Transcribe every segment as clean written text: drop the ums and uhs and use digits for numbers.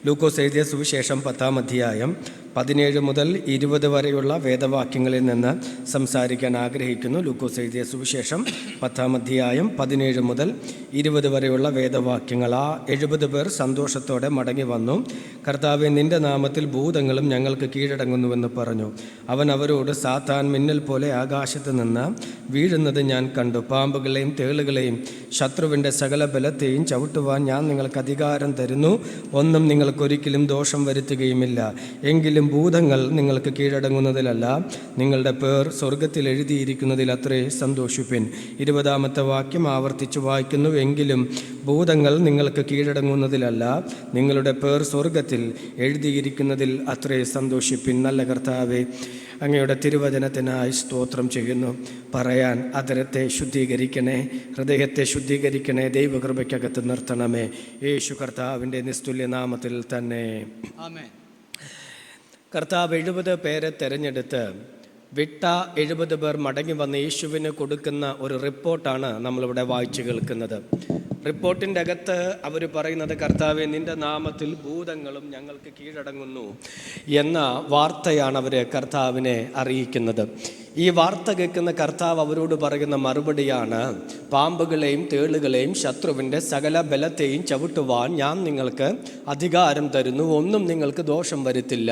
ലൂക്കോസ് എഴുതിയ സുവിശേഷം 10-ാം അധ്യായം 17 മുതൽ 20 വരെയുള്ള വേദവാക്യങ്ങളിൽ നിന്ന് സംസാരിക്കാൻ ആഗ്രഹിക്കുന്നു. ലൂക്കോസ് എഴുതിയ സുവിശേഷം 10-ാം അധ്യായം 17 മുതൽ 20 വരെയുള്ള വേദവാക്യങ്ങൾ. 70 പേർ സന്തോഷത്തോടെ മടങ്ങി വന്നു. കർത്താവേ, നിന്റെ നാമത്തിൽ ഭൂതങ്ങളും ഞങ്ങൾക്ക് കീഴടങ്ങുന്നുവെന്ന് പറഞ്ഞു. അവൻ അവരോട്, സാത്താൻ മിന്നൽ പോലെ ആകാശത്ത് നിന്ന് വീഴുന്നത് ഞാൻ കണ്ടു. പാമ്പുകളെയും തേളുകളെയും ശത്രുവിൻ്റെ സകല ബലത്തെയും ചവിട്ടുവാൻ ഞാൻ നിങ്ങൾക്ക് അധികാരം തരുന്നു. ഒന്നും നിങ്ങൾക്കൊരിക്കലും ദോഷം വരുത്തുകയുമില്ല. എങ്കിലും ഭൂതങ്ങൾ നിങ്ങൾക്ക് കീഴടങ്ങുന്നതിലല്ല, നിങ്ങളുടെ പേർ സ്വർഗത്തിൽ എഴുതിയിരിക്കുന്നതിൽ അത്രേ സന്തോഷിപ്പിൻ. 20-ാമത്തെ വാക്യം ആവർത്തിച്ച് വായിക്കുന്നു. എങ്കിലും ഭൂതങ്ങൾ നിങ്ങൾക്ക് കീഴടങ്ങുന്നതിലല്ല, നിങ്ങളുടെ പേർ സ്വർഗത്തിൽ എഴുതിയിരിക്കുന്നതിൽ അത്രേ സന്തോഷിപ്പിൻ. നല്ല കർത്താവേ, അങ്ങയുടെ തിരുവചനത്തിനായി സ്തോത്രം ചെയ്യുന്നു. പറയാൻ അതരത്തെ ശുദ്ധീകരിക്കണേ, ഹൃദയത്തെ ശുദ്ധീകരിക്കണേ, ദൈവകൃപയ്ക്കകത്ത് നിർത്തണമേ. യേശു കർത്താവിൻ്റെ നിസ്തുല്യ നാമത്തിൽ തന്നെ ആമേൻ. കർത്താവ് 70 പേരെ തിരഞ്ഞെടുത്ത് വിട്ട 70 പേർ മടങ്ങി വന്ന് യേശുവിന് കൊടുക്കുന്ന ഒരു റിപ്പോർട്ടാണ് നമ്മളിവിടെ വായിച്ചു കേൾക്കുന്നത്. റിപ്പോർട്ടിൻ്റെ അകത്ത് അവർ പറയുന്നത്, കർത്താവേ, നിൻ്റെ നാമത്തിൽ ഭൂതങ്ങളും ഞങ്ങൾക്ക് കീഴടങ്ങുന്നു എന്ന വാർത്തയാണ് അവർ കർത്താവിനെ അറിയിക്കുന്നത്. ഈ വാർത്ത കേൾക്കുന്ന കർത്താവ് അവരോട് പറയുന്ന മറുപടിയാണ്, പാമ്പുകളെയും തേളുകളെയും ശത്രുവിൻ്റെ സകല ബലത്തെയും ചവിട്ടുവാൻ ഞാൻ നിങ്ങൾക്ക് അധികാരം തരുന്നു. ഒന്നും നിങ്ങൾക്ക് ദോഷം വരുത്തില്ല.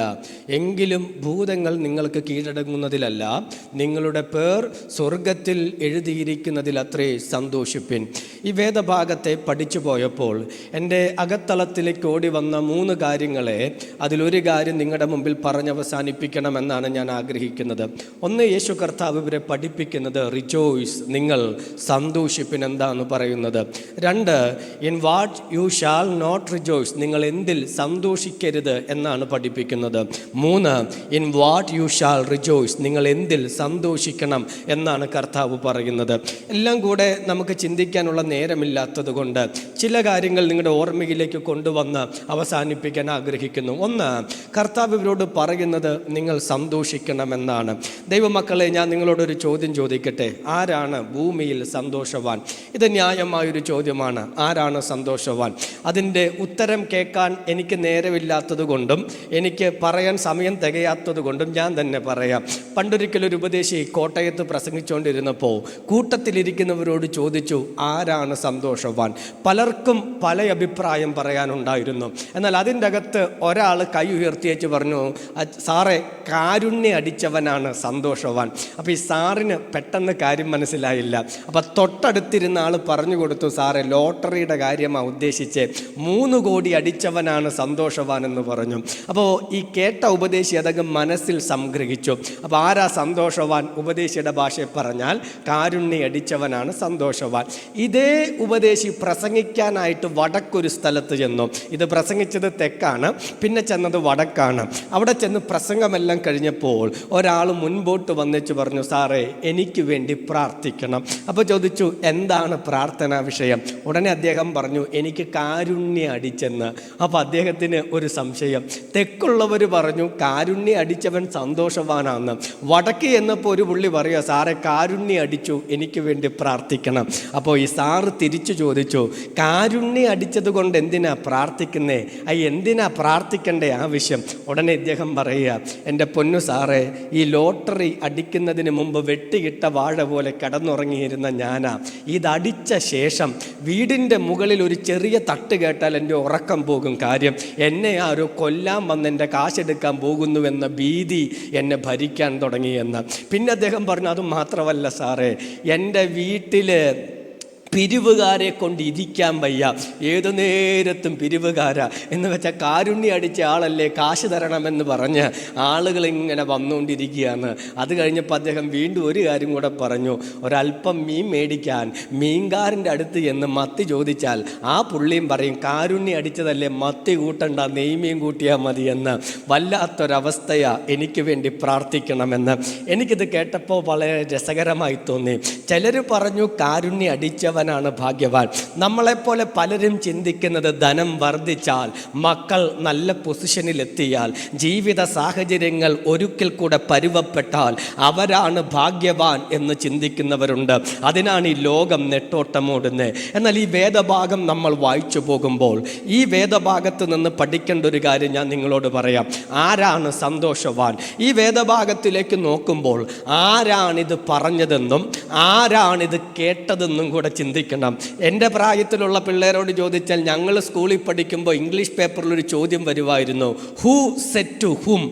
എങ്കിലും ഭൂതങ്ങൾ നിങ്ങൾക്ക് കീഴടങ്ങുന്നതിലല്ല, നിങ്ങളുടെ പേർ സ്വർഗത്തിൽ എഴുതിയിരിക്കുന്നതിൽ അത്രേ സന്തോഷിപ്പിൻ. ഈ വേദഭാഗത്തെ പഠിച്ചു പോയപ്പോൾ എൻ്റെ അകത്തളത്തിലേക്ക് ഓടി വന്ന 3 കാര്യങ്ങളെ അതിലൊരു കാര്യം നിങ്ങളുടെ മുമ്പിൽ പറഞ്ഞവസാനിപ്പിക്കണമെന്നാണ് ഞാൻ ആഗ്രഹിക്കുന്നത്. ഒന്ന്, യേശു കർത്താവ് ഇവരെ പഠിപ്പിക്കുന്നത് റിജോയ്സ്, നിങ്ങൾ സന്തോഷിപ്പിൻ എന്താന്ന് പറയുന്നത്. 2, in what you shall not rejoice, നിങ്ങൾ എന്തിൽ സന്തോഷിക്കരുത് എന്നാണ് പഠിപ്പിക്കുന്നത്. 3, in what you shall rejoice, നിങ്ങൾ എന്തിൽ സന്തോഷിക്കണം എന്നാണ് കർത്താവ് പറയുന്നത്. എല്ലാം കൂടെ നമുക്ക് ചിന്തിക്കാനുള്ള നേരമില്ലാത്തത് കൊണ്ട് ചില കാര്യങ്ങൾ നിങ്ങളുടെ ഓർമ്മയിലേക്ക് കൊണ്ടുവന്ന് അവസാനിപ്പിക്കാൻ ആഗ്രഹിക്കുന്നു. 1, കർത്താവ് ഇവരോട് പറയുന്നത് നിങ്ങൾ സന്തോഷിക്കണമെന്നാണ്. ദൈവമക്കളെ, ഞാൻ നിങ്ങളോടൊരു ചോദ്യം ചോദിക്കട്ടെ. ആരാണ് ഭൂമിയിൽ സന്തോഷവാൻ? ഇത് ന്യായമായൊരു ചോദ്യമാണ്. ആരാണ് സന്തോഷവാൻ? അതിൻ്റെ ഉത്തരം കേൾക്കാൻ എനിക്ക് നേരമില്ലാത്തത് കൊണ്ടും എനിക്ക് പറയാൻ സമയം തികയാത്തത് കൊണ്ടും ഞാൻ തന്നെ പറയാം. പണ്ടൊരിക്കലൊരു ഉപദേശി കോട്ടയത്ത് പ്രസംഗിച്ചുകൊണ്ടിരുന്നപ്പോൾ കൂട്ടത്തിലിരിക്കുന്നവരോട് ചോദിച്ചു, ആരാണ് സന്തോഷവാൻ? പലർക്കും പല അഭിപ്രായം പറയാനുണ്ടായിരുന്നു. എന്നാൽ അതിൻ്റെ അകത്ത് ഒരാൾ കൈ ഉയർത്തിയേച്ച് പറഞ്ഞു, സാറേ, കാരുണ്യ അടിച്ചവനാണ് സന്തോഷവാൻ. അപ്പോൾ ഈ സാറിന് പെട്ടെന്ന് കാര്യം മനസ്സിലായില്ല. അപ്പോൾ തൊട്ടടുത്തിരുന്ന ആൾ പറഞ്ഞു കൊടുത്തു, സാറേ, ലോട്ടറിയുടെ കാര്യമാണ് ഉദ്ദേശിച്ച്, 3 കോടി അടിച്ചവനാണ് സന്തോഷവാൻ എന്ന് പറഞ്ഞു. അപ്പോൾ ഈ കേട്ട ഉപദേശി അതങ്ങ് മനസ്സിൽ സംഗ്രഹിച്ചു. അപ്പോൾ ആരാ സന്തോഷവാൻ? ഉപദേശിയുടെ ഭാഷയിൽ പറഞ്ഞാൽ കാരുണ്യ അടിച്ചവനാണ് സന്തോഷവാൻ. ഇതേ ഉപദേശി പ്രസംഗിക്കാനായിട്ട് വടക്കൊരു സ്ഥലത്ത് ചെന്നു. ഇത് പ്രസംഗിച്ചത് തെക്കാണ്, പിന്നെ ചെന്നത് വടക്കാണ്. അവിടെ ചെന്ന് പ്രസംഗമെല്ലാം കഴിഞ്ഞപ്പോൾ ഒരാൾ മുൻപോട്ട് വന്നിച്ച് പറഞ്ഞു, സാറേ, എനിക്ക് വേണ്ടി പ്രാർത്ഥിക്കണം. അപ്പോൾ ചോദിച്ചു, എന്താണ് പ്രാർത്ഥനാ വിഷയം? ഉടനെ അദ്ദേഹം പറഞ്ഞു, എനിക്ക് കാരുണ്യ അടിച്ചെന്ന്. അപ്പോൾ അദ്ദേഹത്തിന് ഒരു സംശയം. തെക്കുള്ളവർ പറഞ്ഞു കാരുണ്യ അടിച്ചവൻ സന്തോഷവാനാണെന്ന്. വടക്ക് എന്നപ്പോൾ ഒരു പുള്ളി പറയുക, സാറേ, കാരുണ്യ അടിച്ചു, എനിക്ക് വേണ്ടി പ്രാർത്ഥിക്കണം. അപ്പോൾ ഈ സാറ് തിരിച്ചു ചോദിച്ചു, കാരുണ്യ അടിച്ചത് കൊണ്ട് എന്തിനാ പ്രാർത്ഥിക്കുന്നേ? എന്തിനാ പ്രാർത്ഥിക്കേണ്ട ആവശ്യം? ഉടനെ ഇദ്ദേഹം പറയുക, എൻ്റെ പൊന്നു സാറേ, ഈ ലോട്ടറി അടിക്കുന്നതിന് മുമ്പ് വെട്ടിയിട്ട വാഴ പോലെ കിടന്നുറങ്ങിയിരുന്ന ഞാനാ. ഇതടിച്ച ശേഷം വീടിൻ്റെ മുകളിൽ ഒരു ചെറിയ തട്ട് കേട്ടാൽ എൻ്റെ ഉറക്കം പോകും. കാര്യം, എന്നെ ആരോ കൊല്ലാൻ വന്ന് എൻ്റെ കാശെടുക്കാൻ പോകുന്നുവെന്ന ഭീതി എന്നെ ഭരിക്കാൻ തുടങ്ങിയെന്ന്. പിന്നെ അദ്ദേഹം പറഞ്ഞു, അത് മാത്രമല്ല സാറേ, എൻ്റെ വീട്ടിൽ പിരിവുകാരെ കൊണ്ട് ഇരിക്കാൻ വയ്യ, ഏതു നേരത്തും പിരിവുകാരാ. എന്ന് വെച്ചാൽ കാരുണ്യ അടിച്ച ആളല്ലേ, കാശ് തരണമെന്ന് പറഞ്ഞ് ആളുകളിങ്ങനെ വന്നുകൊണ്ടിരിക്കുകയാണ്. അത് കഴിഞ്ഞപ്പോൾ അദ്ദേഹം വീണ്ടും ഒരു കാര്യം കൂടെ പറഞ്ഞു, ഒരല്പം മീൻ മേടിക്കാൻ മീൻകാരൻ്റെ അടുത്ത് എന്ന് മത്തി ചോദിച്ചാൽ ആ പുള്ളിയും പറയും, കാരുണ്യ അടിച്ചതല്ലേ, മത്തി കൂട്ടണ്ട, നെയ്മീൻ കൂട്ടിയാൽ മതി എന്ന്. വല്ലാത്തൊരവസ്ഥയാ, എനിക്ക് വേണ്ടി പ്രാർത്ഥിക്കണമെന്ന്. എനിക്കിത് കേട്ടപ്പോൾ വളരെ രസകരമായി തോന്നി. ചിലർ പറഞ്ഞു കാരുണ്യ അടിച്ചവൻ ജനിച്ചവനാണ് ഭാഗ്യവാൻ. നമ്മളെപ്പോലെ പലരും ചിന്തിക്കുന്നത് ധനം വർദ്ധിച്ചാൽ, മക്കൾ നല്ല പൊസിഷനിലെത്തിയാൽ, ജീവിത സാഹചര്യങ്ങൾ ഒരിക്കൽ കൂടെ പരുവപ്പെട്ടാൽ അവരാണ് ഭാഗ്യവാൻ എന്ന് ചിന്തിക്കുന്നവരുണ്ട്. അതിനാണ് ഈ ലോകം നെട്ടോട്ടമോടുന്നത്. എന്നാൽ ഈ വേദഭാഗം നമ്മൾ വായിച്ചു പോകുമ്പോൾ ഈ വേദഭാഗത്ത് നിന്ന് പഠിക്കേണ്ട ഒരു കാര്യം ഞാൻ നിങ്ങളോട് പറയാം. ആരാണ് സന്തോഷവാൻ? ഈ വേദഭാഗത്തിലേക്ക് നോക്കുമ്പോൾ ആരാണിത് പറഞ്ഞതെന്നും ആരാണിത് കേട്ടതെന്നും കൂടെ ചിന്തിക്കണം. എൻ്റെ പ്രായത്തിലുള്ള പിള്ളേരോട് ചോദിച്ചാൽ, ഞങ്ങൾ സ്കൂളിൽ പഠിക്കുമ്പോൾ ഇംഗ്ലീഷ് പേപ്പറിലൊരു ചോദ്യം വരുമായിരുന്നു, ഹൂ സെറ്റ് ടു ഹും?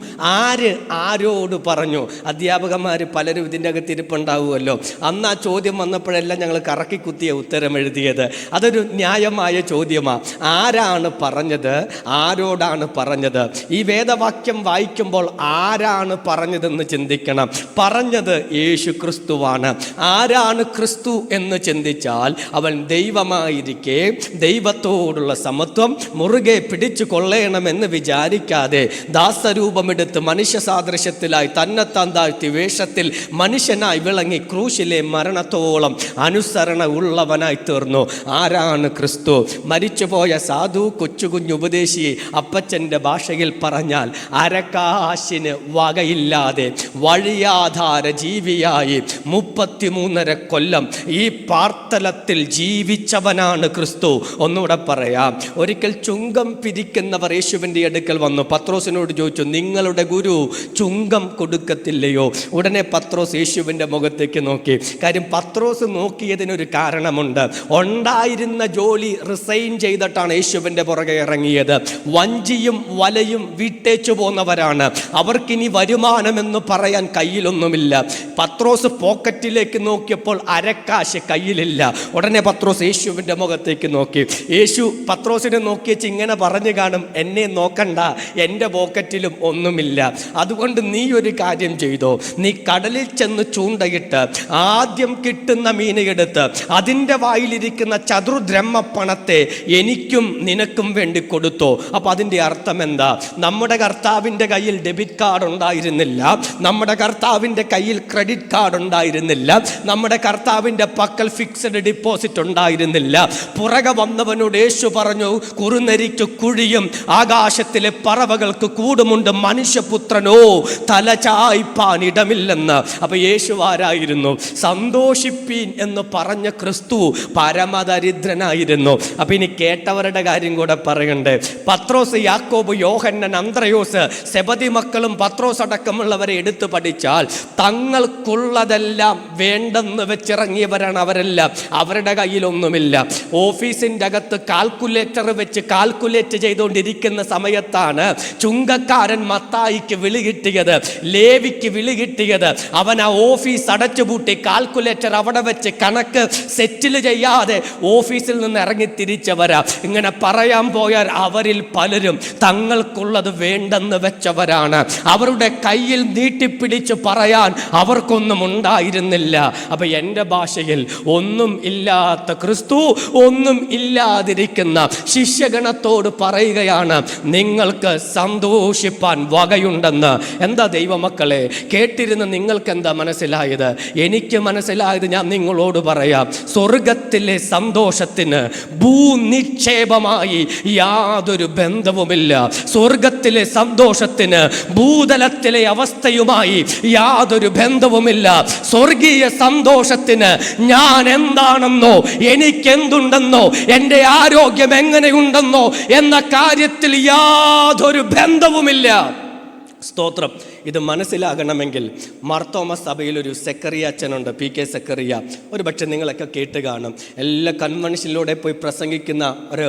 ആര് ആരോട് പറഞ്ഞു? അധ്യാപകന്മാർ പലരും ഇതിൻ്റെ അകത്ത് ഇരിപ്പുണ്ടാവുമല്ലോ. അന്ന് ആ ചോദ്യം വന്നപ്പോഴെല്ലാം ഞങ്ങൾ കറക്കി കുത്തിയ ഉത്തരം എഴുതിയത്. അതൊരു ന്യായമായ ചോദ്യമാണ്. ആരാണ് പറഞ്ഞത്? ആരോടാണ് പറഞ്ഞത്? ഈ വേദവാക്യം വായിക്കുമ്പോൾ ആരാണ് പറഞ്ഞതെന്ന് ചിന്തിക്കണം. പറഞ്ഞത് യേശു ക്രിസ്തുവാണ്. ആരാണ് ക്രിസ്തു എന്ന് ചിന്തിച്ചാൽ, അവൻ ദൈവമായിരിക്കെ ദൈവത്തോടുള്ള സമത്വം മുറുകെ പിടിച്ചു കൊള്ളണമെന്ന് വിചാരിക്കാതെ ദാസരൂപമെടുത്ത് മനുഷ്യ സാദൃശ്യത്തിലായി തന്നെത്താൻ താഴ്ത്തി വേഷത്തിൽ മനുഷ്യനായി വിളങ്ങി ക്രൂശിലെ മരണത്തോളം അനുസരണ ഉള്ളവനായി തീർന്നു. ആരാണ് ക്രിസ്തു? മരിച്ചുപോയ സാധു കൊച്ചുകുഞ്ഞു ഉപദേശിയെ അപ്പച്ചൻ്റെ ഭാഷയിൽ പറഞ്ഞാൽ അരക്കാശിന് വകയില്ലാതെ വഴിയാധാര ജീവിയായി 33.5 കൊല്ലം ഈ പാർത്തലത്തിൽ ജീവിച്ചവനാണ് ക്രിസ്തു. ഒന്നുകൂടെ പറയാം. ഒരിക്കൽ ചുങ്കം പിരിക്കുന്നവർ യേശുവിൻ്റെ അടുക്കൽ വന്നു. പത്രോസിനോട് ചോദിച്ചു, നിങ്ങളുടെ ഗുരു ചുങ്കം കൊടുക്കത്തില്ലയോ? ഉടനെ പത്രോസ് യേശുവിൻ്റെ മുഖത്തേക്ക് നോക്കി. കാര്യം പത്രോസ് നോക്കിയതിനൊരു കാരണമുണ്ട്. ഉണ്ടായിരുന്ന ജോലി റിസൈൻ ചെയ്തിട്ടാണ് യേശുവിൻ്റെ പുറകെ ഇറങ്ങിയത്. വഞ്ചിയും വലയും വിട്ടേച്ചു പോന്നവരാണ്. അവർക്കിനി വരുമാനമെന്ന് പറയാൻ കയ്യിലൊന്നുമില്ല. പത്രോസ് പോക്കറ്റിലേക്ക് നോക്കിയപ്പോൾ അരക്കാശ് കയ്യിലില്ല. ഉടനെ പത്രോസ് യേശുവിൻ്റെ മുഖത്തേക്ക് നോക്കി. യേശു പത്രോസിനെ നോക്കിയച്ച് ഇങ്ങനെ പറഞ്ഞു കാണും, എന്നെ നോക്കണ്ട, എൻ്റെ പോക്കറ്റിലും ഒന്നുമില്ല. അതുകൊണ്ട് നീ ഒരു കാര്യം ചെയ്തോ, നീ കടലിൽ ചെന്ന് ചൂണ്ടയിട്ട് ആദ്യം കിട്ടുന്ന മീനെടുത്ത് അതിൻ്റെ വായിലിരിക്കുന്ന ചതുർദ്രഹ്മ പണത്തെ എനിക്കും നിനക്കും വേണ്ടി കൊടുത്തോ. അപ്പം അതിൻ്റെ അർത്ഥം എന്താ? നമ്മുടെ കർത്താവിൻ്റെ കയ്യിൽ ഡെബിറ്റ് കാർഡ് ഉണ്ടായിരുന്നില്ല, നമ്മുടെ കർത്താവിൻ്റെ കയ്യിൽ ക്രെഡിറ്റ് കാർഡ് ഉണ്ടായിരുന്നില്ല, നമ്മുടെ കർത്താവിൻ്റെ പക്കൽ ഫിക്സഡ് ഡിപ്പോസിറ്റ് ഉണ്ടായിരുന്നില്ല. പുറകെ വന്നവനോട് യേശു പറഞ്ഞു, കുറുനരിക്ക് കുഴിയും ആകാശത്തിലെ പറവകൾക്ക് കൂടുമുണ്ട്, മനുഷ്യപുത്രനോ തലചായ്പാൻ ഇടമില്ലെന്ന്. അപ്പൊ യേശു ആരായിരുന്നു? സന്തോഷിപ്പീൻ എന്ന് പറഞ്ഞ ക്രിസ്തു പരമദരിദ്രനായിരുന്നു. അപ്പൊ ഇനി കേട്ടവരുടെ കാര്യം കൂടെ പറയണ്ടേ. പത്രോസ്, യാക്കോബ്, യോഹന്നൻ, അന്ത്രയോസ്, സെബദി മക്കളും പത്രോസ് അടക്കമുള്ളവരെ എടുത്തു പഠിച്ചാൽ തങ്ങൾക്കുള്ളതെല്ലാം വേണ്ടെന്ന് വെച്ചിറങ്ങിയവരാണ് അവരെല്ലാം. അവരുടെ കയ്യിലൊന്നുമില്ല. ഓഫീസിൻ്റെ അകത്ത് കാൽക്കുലേറ്റർ വെച്ച് കാൽക്കുലേറ്റ് ചെയ്തുകൊണ്ടിരിക്കുന്ന സമയത്താണ് ചുങ്കക്കാരൻ മത്തായിക്ക് വിളി കിട്ടിയത്, ലേവിക്ക് വിളി കിട്ടിയത്. അവൻ ആ ഓഫീസ് അടച്ചുപൂട്ടി കാൽക്കുലേറ്റർ അവിടെ വെച്ച് കണക്ക് സെറ്റിൽ ചെയ്യാതെ ഓഫീസിൽ നിന്ന് ഇറങ്ങി തിരിച്ചവരാ. ഇങ്ങനെ പറയാൻ പോയാൽ അവരിൽ പലരും തങ്ങൾക്കുള്ളത് വേണ്ടെന്ന് വെച്ചവരാണ്. അവരുടെ കയ്യിൽ നീട്ടിപ്പിടിച്ച് പറയാൻ അവർക്കൊന്നും ഉണ്ടായിരുന്നില്ല. അപ്പൊ എൻ്റെ ഭാഷയിൽ ഒന്നും ഇല്ലാത്ത ക്രിസ്തു ഒന്നും ഇല്ലാതിരിക്കുന്ന ശിഷ്യഗണത്തോട് പറയുകയാണ്, നിങ്ങൾക്ക് സന്തോഷിപ്പാൻ വകയുണ്ടെന്ന്. എന്താ ദൈവമക്കളെ, കേട്ടിരുന്ന് നിങ്ങൾക്ക് എന്താ മനസ്സിലായത്? എനിക്ക് മനസ്സിലായത് ഞാൻ നിങ്ങളോട് പറയാം. സ്വർഗത്തിലെ സന്തോഷത്തിന് ഭൂനിക്ഷേപമായി യാതൊരു ബന്ധവുമില്ല. സ്വർഗത്തിലെ സന്തോഷത്തിന് ഭൂതലത്തിലെ അവസ്ഥയുമായി യാതൊരു ബന്ധവുമില്ല. സ്വർഗീയ സന്തോഷത്തിന് ഞാൻ എന്താണെന്നോ എനിക്കെന്തുണ്ടെന്നോ എൻ്റെ ആരോഗ്യം എങ്ങനെയുണ്ടെന്നോ എന്ന കാര്യത്തിൽ യാതൊരു ബന്ധവുമില്ല. സ്തോത്രം. ഇത് മനസ്സിലാകണമെങ്കിൽ മാർത്തോമ സഭയിലൊരു സെക്കറിയ അച്ഛനുണ്ട്, പി കെ സെക്കറിയ. ഒരു പക്ഷെ നിങ്ങളൊക്കെ കേട്ട് കാണും. എല്ലാ കൺവെൻഷനിലൂടെ പോയി പ്രസംഗിക്കുന്ന ഒരു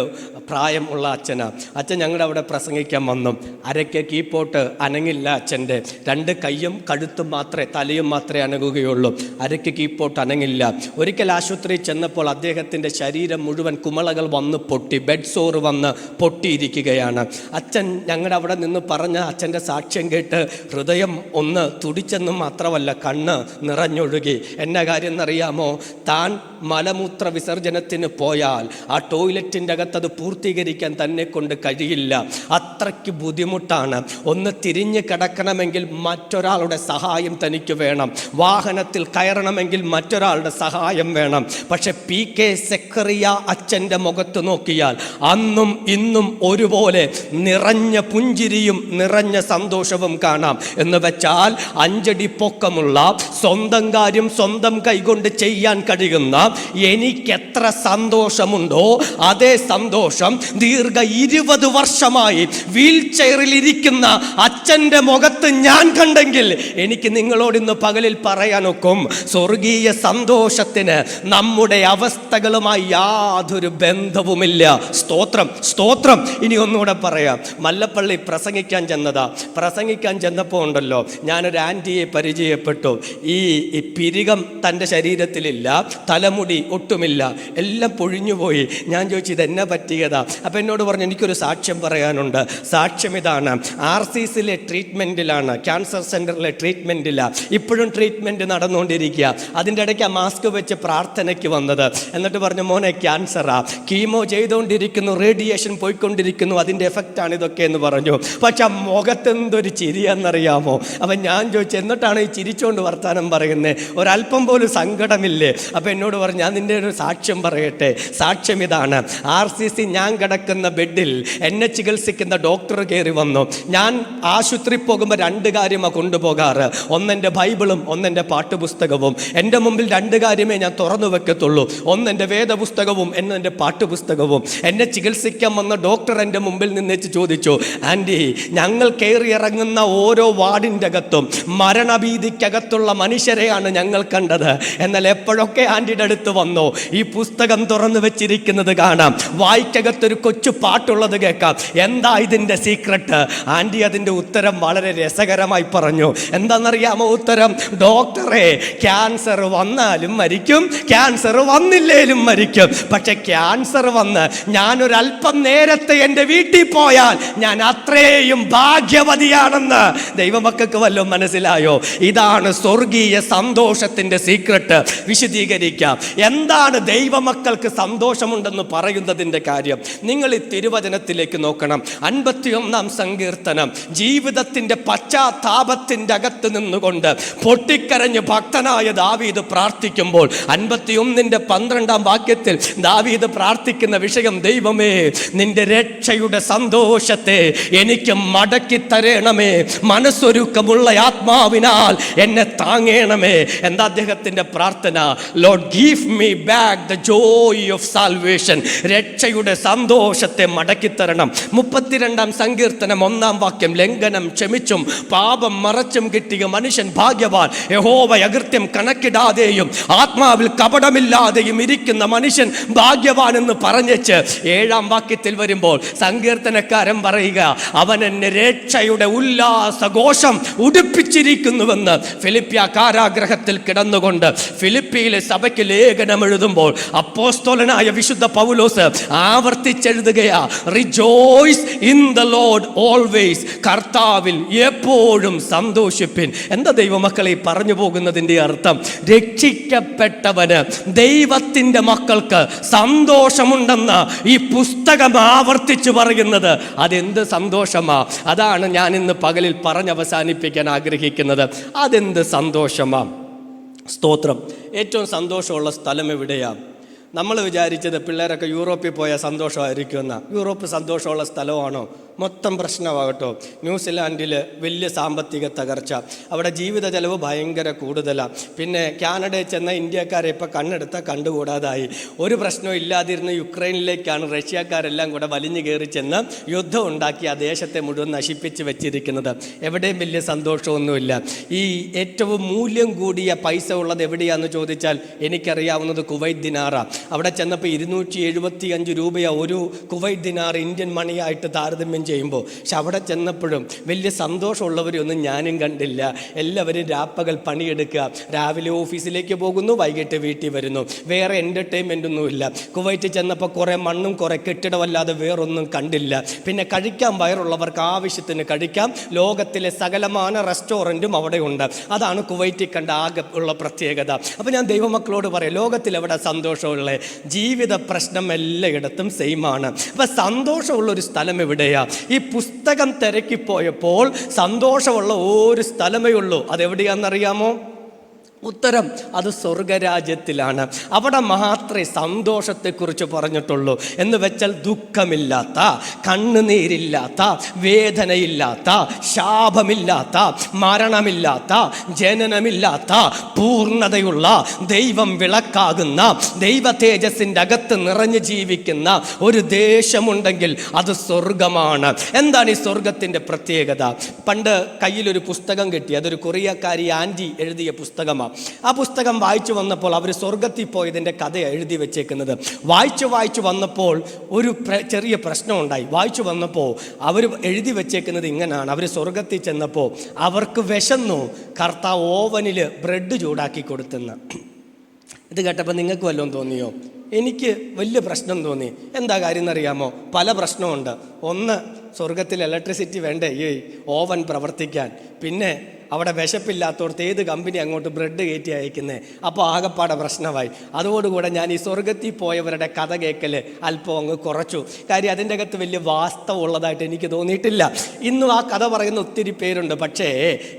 പ്രായമുള്ള അച്ഛനാണ്. അച്ഛൻ ഞങ്ങളുടെ അവിടെ പ്രസംഗിക്കാൻ വന്നു. അരയ്ക്ക് കീപ്പോട്ട് അനങ്ങില്ല അച്ഛൻ്റെ. 2 കൈയും കഴുത്തും മാത്രമേ, തലയും മാത്രമേ അനങ്ങുകയുള്ളൂ. അരയ്ക്ക് കീപ്പോട്ട് അനങ്ങില്ല. ഒരിക്കൽ ആശുപത്രിയിൽ ചെന്നപ്പോൾ അദ്ദേഹത്തിൻ്റെ ശരീരം മുഴുവൻ കുമളകൾ വന്ന് പൊട്ടി, ബെഡ് സോറ് വന്ന് പൊട്ടിയിരിക്കുകയാണ്. അച്ഛൻ ഞങ്ങളുടെ അവിടെ നിന്ന് പറഞ്ഞ അച്ഛൻ്റെ സാക്ഷ്യം സാക്ഷ്യം കേട്ട് ഹൃദയം ഒന്ന് തുടിച്ചെന്നും മാത്രമല്ല കണ്ണ് നിറഞ്ഞൊഴുകി. എന്നാ കാര്യം എന്നറിയാമോ? താൻ മലമൂത്ര വിസർജനത്തിന് പോയാൽ ആ ടോയ്ലറ്റിൻ്റെ അകത്തത് പൂർത്തീകരിക്കാൻ തന്നെ കൊണ്ട് കഴിയില്ല. അത്രയ്ക്ക് ബുദ്ധിമുട്ടാണ്. ഒന്ന് തിരിഞ്ഞ് കിടക്കണമെങ്കിൽ മറ്റൊരാളുടെ സഹായം തനിക്ക് വേണം. വാഹനത്തിൽ കയറണമെങ്കിൽ മറ്റൊരാളുടെ സഹായം വേണം. പക്ഷെ PK സെക്കറിയ അച്ഛൻ്റെ മുഖത്ത് നോക്കിയാൽ അന്നും ഇന്നും ഒരുപോലെ നിറഞ്ഞ പുഞ്ചിരിയും നിറഞ്ഞ സന്തോഷവും കാണാം. എന്ന് വെച്ചാൽ 5 അടി പൊക്കമുള്ള, സ്വന്തം കാര്യം സ്വന്തം കൈകൊണ്ട് ചെയ്യാൻ കഴിയുന്ന, എനിക്കെത്ര സന്തോഷമുണ്ടോ അതേ സന്തോഷം ദീർഘ 20 വർഷമായി വീൽ ചെയറിൽ ഇരിക്കുന്ന അച്ഛൻ്റെ മുഖത്ത് ഞാൻ കണ്ടെങ്കിൽ എനിക്ക് നിങ്ങളോട് ഇന്ന് പകലിൽ പറയാനൊക്കും, സ്വർഗീയ സന്തോഷത്തിന് നമ്മുടെ അവസ്ഥകളുമായി യാതൊരു ബന്ധവുമില്ല. സ്തോത്രം, സ്തോത്രം. ഇനി ഒന്നുകൂടെ പറയാം. മല്ലപ്പള്ളി പ്രസംഗിക്കാൻ ചെന്നപ്പോൾ ഉണ്ടല്ലോ, ഞാനൊരു ആൻറ്റിയെ പരിചയപ്പെട്ടു. ഈ പിരികം തൻ്റെ ശരീരത്തിലില്ല, തലമുടി ഒട്ടുമില്ല, എല്ലാം പൊഴിഞ്ഞുപോയി. ഞാൻ ചോദിച്ചു ഇതെന്നെ പറ്റിയതാ. അപ്പം എന്നോട് പറഞ്ഞു എനിക്കൊരു സാക്ഷ്യം പറയാനുണ്ട്. സാക്ഷ്യം ഇതാണ്, RCCയിലെ ട്രീറ്റ്മെൻറ്റിലാണ്, ക്യാൻസർ സെൻറ്ററിലെ ട്രീറ്റ്മെൻറ്റിലാണ്. ഇപ്പോഴും ട്രീറ്റ്മെൻറ്റ് നടന്നുകൊണ്ടിരിക്കുക. അതിൻ്റെ ഇടയ്ക്ക് ആ മാസ്ക് വെച്ച് പ്രാർത്ഥനയ്ക്ക് വന്നത്. എന്നിട്ട് പറഞ്ഞു മോനെ ക്യാൻസറാ, കീമോ ചെയ്തുകൊണ്ടിരിക്കുന്നു, റേഡിയേഷൻ പോയിക്കൊണ്ടിരിക്കുന്നു, അതിൻ്റെ എഫക്റ്റാണ് ഇതൊക്കെ എന്ന് പറഞ്ഞു. പക്ഷെ ആ മുഖത്തെന്തൊരു ചിരിയെന്നറിയാമോ? അപ്പം ഞാൻ ചോദിച്ചു എന്നിട്ടാണ് ഈ ചിരിച്ചുകൊണ്ട് വർത്താനം പറയുന്നത്, ഒരല്പം പോലും സങ്കടമില്ലേ? അപ്പം എന്നോട് പറഞ്ഞു ഞാൻ നിൻ്റെ ഒരു സാക്ഷ്യം പറയട്ടെ. സാക്ഷ്യം ഇതാണ്, RCC ഞാൻ കിടക്കുന്ന ബെഡിൽ എന്നെ ചികിത്സിക്കുന്ന ഡോക്ടർ കയറി വന്നു. ഞാൻ ആശുപത്രി പോകുമ്പോൾ 2 കാര്യമാണ് കൊണ്ടുപോകാറ്. ഒന്നെൻ്റെ ബൈബിളും ഒന്നെൻ്റെ പാട്ടുപുസ്തകവും. എൻ്റെ മുമ്പിൽ 2 കാര്യമേ ഞാൻ തുറന്നു വെക്കത്തുള്ളൂ. ഒന്നെൻ്റെ വേദപുസ്തകവും എന്നെൻ്റെ പാട്ടുപുസ്തകവും. എന്നെ ചികിത്സിക്കാൻ വന്ന ഡോക്ടർ എൻ്റെ മുമ്പിൽ നിന്നേച്ച് ചോദിച്ചു, ആൻറ്റി ഞങ്ങൾ കയറി ഇറങ്ങുന്ന ഓരോ വാർഡിൻ്റെ അകത്തും മരണഭീതിക്കകത്തുള്ള മനുഷ്യരെയാണ് ഞങ്ങൾ കണ്ടത്. എന്നാൽ എപ്പോഴൊക്കെ ആൻറ്റിയുടെ അടുത്ത് വന്നോ ഈ പുസ്തകം തുറന്നു വെച്ചിരിക്കുന്നത് കാണാം, വായിക്കകത്തൊരു കൊച്ചു പാട്ടുള്ളത് കേൾക്കാം. എന്താ ഇതിൻ്റെ സീക്രട്ട്? ആൻറ്റി അതിൻ്റെ ഉത്തരം വളരെ രസകരമായി പറഞ്ഞു. എന്താണെന്നറിയാമോ ഉത്തരം? ഡോക്ടറെ, ക്യാൻസർ വന്നാലും മരിക്കും, ക്യാൻസർ വന്നില്ലേലും മരിക്കും. പക്ഷെ ക്യാൻസർ വന്ന് ഞാനൊരല്പം നേരത്തെ എൻ്റെ വീട്ടിൽ പോയാൽ ഞാൻ അത്രയും ഭാഗ്യവതിയാണെന്ന് ദൈവമക്കൾക്ക് വല്ലതും മനസ്സിലായോ? ഇതാണ് സ്വർഗീയ സന്തോഷത്തിൻ്റെ സീക്രട്ട്. വിശദീകരിക്കാം. എന്താണ് ദൈവമക്കൾക്ക് സന്തോഷമുണ്ടെന്ന് പറയുന്നതിൻ്റെ കാര്യം? നിങ്ങൾ ഈ തിരുവചനത്തിലേക്ക് നോക്കണം. 51-ാം സങ്കീർത്തനം. ജീവിതത്തിൻ്റെ പശ്ചാത്താപത്തിൻ്റെ അകത്ത് നിന്നുകൊണ്ട് പൊട്ടിക്കരഞ്ഞ് ഭക്തനായ ദാവീദ് പ്രാർത്ഥിക്കുമ്പോൾ 51-ന്റെ 12-ാം വാക്യത്തിൽ ദാവീദ് പ്രാർത്ഥിക്കുന്ന വിഷയം, ദൈവമേ നിന്റെ രക്ഷയുടെ സന്തോഷത്തെ എനിക്ക് മടക്കി തരണമേ, മനസ്സൊരുക്കമുള്ള ആത്മാവിനാൽ എന്നെ താങ്ങേണമേ. എന്താ അദ്ദേഹത്തിൻ്റെ പ്രാർത്ഥന? Lord give me back the joy of salvation. രക്ഷയുടെ സന്തോഷത്തെ മടക്കിത്തരണം. 32-ാം സങ്കീർത്തനം 1-ാം വാക്യം. ലംഘനം ക്ഷമിച്ചും പാപം മറച്ചും കിട്ടിയ മനുഷ്യൻ ഭാഗ്യവാൻ. യഹോവ അകൃത്യം കണക്കിടാതെയും ആത്മാവിൽ കപടമില്ലാതെയും ഇരിക്കുന്ന മനുഷ്യൻ ഭാഗ്യവാൻ എന്ന് പറഞ്ഞേച്ച് 7-ാം വാക്യത്തിൽ വരുമ്പോൾ സങ്കീർത്തനക്കാരൻ പറയുക, അവൻ എന്നെ രക്ഷയുടെ ഉല്ലാസഘോഷം ഉടുപ്പിച്ചിരിക്കുന്നുവെന്ന്. ഫിലിപ്പിയ കാരാഗ്രഹത്തിൽ കിടന്നുകൊണ്ട് ഫിലിപ്പിയിലെ സഭയ്ക്ക് ലേഖനം എഴുതുമ്പോൾ അപ്പോസ്തലനായ വിശുദ്ധ പൗലോസ് ആവർത്തിച്ചെഴുതുകയാ, rejoice in the Lord always. കർത്താവിൽ എപ്പോഴും സന്തോഷിപ്പിൻ. എന്താ ദൈവമക്കളെ പറഞ്ഞു പോകുന്നതിൻ്റെ അർത്ഥം? രക്ഷിക്കപ്പെട്ടവന്, ദൈവത്തിൻ്റെ മക്കൾക്ക് സന്തോഷമുണ്ടെന്ന് ഈ പുസ്തകം ആവർത്തിച്ചു പറയുന്നത്. അതെന്ത് സന്തോഷമാ? അതാണ് ഞാൻ ഇന്ന് പകലിൽ പറഞ്ഞവസാനിപ്പിക്കാൻ ആഗ്രഹിക്കുന്നത്. അതെന്ത് സന്തോഷമാ? സ്തോത്രം. ഏറ്റവും സന്തോഷമുള്ള സ്ഥലം എവിടെയാണ്? നമ്മൾ വിചാരിച്ചത് പിള്ളേരൊക്കെ യൂറോപ്പിൽ പോയാൽ സന്തോഷമായിരിക്കുമെന്ന. യൂറോപ്പ് സന്തോഷമുള്ള സ്ഥലമാണോ? മൊത്തം പ്രശ്നമാകട്ടോ. ന്യൂസിലാൻഡിൽ വലിയ സാമ്പത്തിക തകർച്ച, അവിടെ ജീവിത ചെലവ് ഭയങ്കര കൂടുതലാണ്. പിന്നെ കാനഡയിൽ ചെന്ന ഇന്ത്യക്കാരെ ഇപ്പോൾ കണ്ടുകൂടാതായി. ഒരു പ്രശ്നവും ഇല്ലാതിരുന്ന യുക്രൈനിലേക്കാണ് റഷ്യക്കാരെല്ലാം കൂടെ വലിഞ്ഞു കയറി ചെന്ന് യുദ്ധം ഉണ്ടാക്കി ആ ദേശത്തെ മുഴുവൻ നശിപ്പിച്ച് വെച്ചിരിക്കുന്നത്. എവിടെയും വലിയ സന്തോഷമൊന്നുമില്ല. ഈ ഏറ്റവും മൂല്യം കൂടിയ പൈസ ഉള്ളത് എവിടെയാണെന്ന് ചോദിച്ചാൽ എനിക്കറിയാവുന്നത് കുവൈറ്റ് ദിനാറാണ്. അവിടെ ചെന്നപ്പോൾ 275 രൂപയാണ് ഒരു കുവൈറ്റ് ദിനാർ ഇന്ത്യൻ മണിയായിട്ട് താരതമ്യം ചെയ്യുമ്പോൾ. പക്ഷെ അവിടെ ചെന്നപ്പോഴും വലിയ സന്തോഷമുള്ളവരൊന്നും ഞാനും കണ്ടില്ല. എല്ലാവരും രാപ്പകൽ പണിയെടുക്കുക, രാവിലെ ഓഫീസിലേക്ക് പോകുന്നു, വൈകിട്ട് വീട്ടിൽ വരുന്നു, വേറെ എൻ്റർടൈൻമെൻ്റ് ഒന്നുമില്ല. കുവൈറ്റിൽ ചെന്നപ്പോൾ കുറേ മണ്ണും കുറേ കെട്ടിടമല്ലാതെ വേറൊന്നും കണ്ടില്ല. പിന്നെ കഴിക്കാൻ വയറുള്ളവർക്ക് ആവശ്യത്തിന് കഴിക്കാം. ലോകത്തിലെ സകലമാന റെസ്റ്റോറൻറ്റും അവിടെ ഉണ്ട്. അതാണ് കുവൈറ്റിൽ കണ്ട ആകെ ഉള്ള പ്രത്യേകത. അപ്പോൾ ഞാൻ ദൈവമക്കളോട് പറയാം, ലോകത്തിലെവിടെ സന്തോഷമുള്ള ജീവിത പ്രശ്നം എല്ലായിടത്തും സെയിമാണ്. അപ്പം സന്തോഷമുള്ളൊരു സ്ഥലം എവിടെയാ? ഈ പുസ്തകം തിരക്കിപ്പോയപ്പോൾ സന്തോഷമുള്ള ഒരു സ്ഥലമേ ഉള്ളൂ. അതെവിടെയാണെന്നറിയാമോ? ഉത്തരം അത് സ്വർഗരാജ്യത്തിലാണ്. അവിടെ മാത്രമേ സന്തോഷത്തെക്കുറിച്ച് പറഞ്ഞിട്ടുള്ളൂ. എന്ന് വെച്ചാൽ ദുഃഖമില്ലാത്ത, കണ്ണുനീരില്ലാത്ത, വേദനയില്ലാത്ത, ശാപമില്ലാത്ത, മരണമില്ലാത്ത, ജനനമില്ലാത്ത, പൂർണ്ണതയുള്ള, ദൈവം വിളക്കാകുന്ന, ദൈവ തേജസ്സിൻ്റെ അകത്ത് നിറഞ്ഞു ജീവിക്കുന്ന ഒരു ദേശമുണ്ടെങ്കിൽ അത് സ്വർഗമാണ്. എന്താണ് ഈ സ്വർഗത്തിൻ്റെ പ്രത്യേകത? പണ്ട് കയ്യിലൊരു പുസ്തകം കിട്ടി. അതൊരു കൊറിയക്കാരി ആൻറ്റി എഴുതിയ പുസ്തകമാണ്. ആ പുസ്തകം വായിച്ചു വന്നപ്പോൾ അവർ സ്വർഗത്തിൽ പോയതിൻ്റെ കഥ എഴുതി വെച്ചേക്കുന്നത്. വായിച്ചു വന്നപ്പോൾ ഒരു ചെറിയ പ്രശ്നമുണ്ടായി. വായിച്ചു വന്നപ്പോൾ അവർ എഴുതി വെച്ചേക്കുന്നത് ഇങ്ങനെയാണ്: അവർ സ്വർഗത്തിൽ ചെന്നപ്പോൾ അവർക്ക് വിശന്നു, കർത്താവ് ഓവനിൽ ബ്രെഡ് ചൂടാക്കി കൊടുത്തെന്ന്. ഇത് കേട്ടപ്പോൾ നിങ്ങൾക്ക് വല്ലതും തോന്നിയോ? എനിക്ക് വലിയ പ്രശ്നം തോന്നി. എന്താ കാര്യം എന്നറിയാമോ? പല പ്രശ്നമുണ്ട്. ഒന്ന്, സ്വർഗത്തിൽ ഇലക്ട്രിസിറ്റി വേണ്ടേ ഈ ഓവൻ പ്രവർത്തിക്കാൻ? പിന്നെ അവിടെ വിശപ്പില്ലാത്തടത്ത് ഏത് കമ്പനി അങ്ങോട്ട് ബ്രെഡ് കയറ്റി അയക്കുന്നത്? അപ്പോൾ ആകപ്പാടെ പ്രശ്നമായി. അതോടുകൂടെ ഞാൻ ഈ സ്വർഗത്തിൽ പോയവരുടെ കഥ കേൾക്കൽ അല്പം അങ്ങ് കുറച്ചു. കാര്യം അതിൻ്റെ അകത്ത് വലിയ വാസ്തവം ഉള്ളതായിട്ട് എനിക്ക് തോന്നിയിട്ടില്ല. ഇന്നും ആ കഥ പറയുന്ന ഒത്തിരി പേരുണ്ട്, പക്ഷേ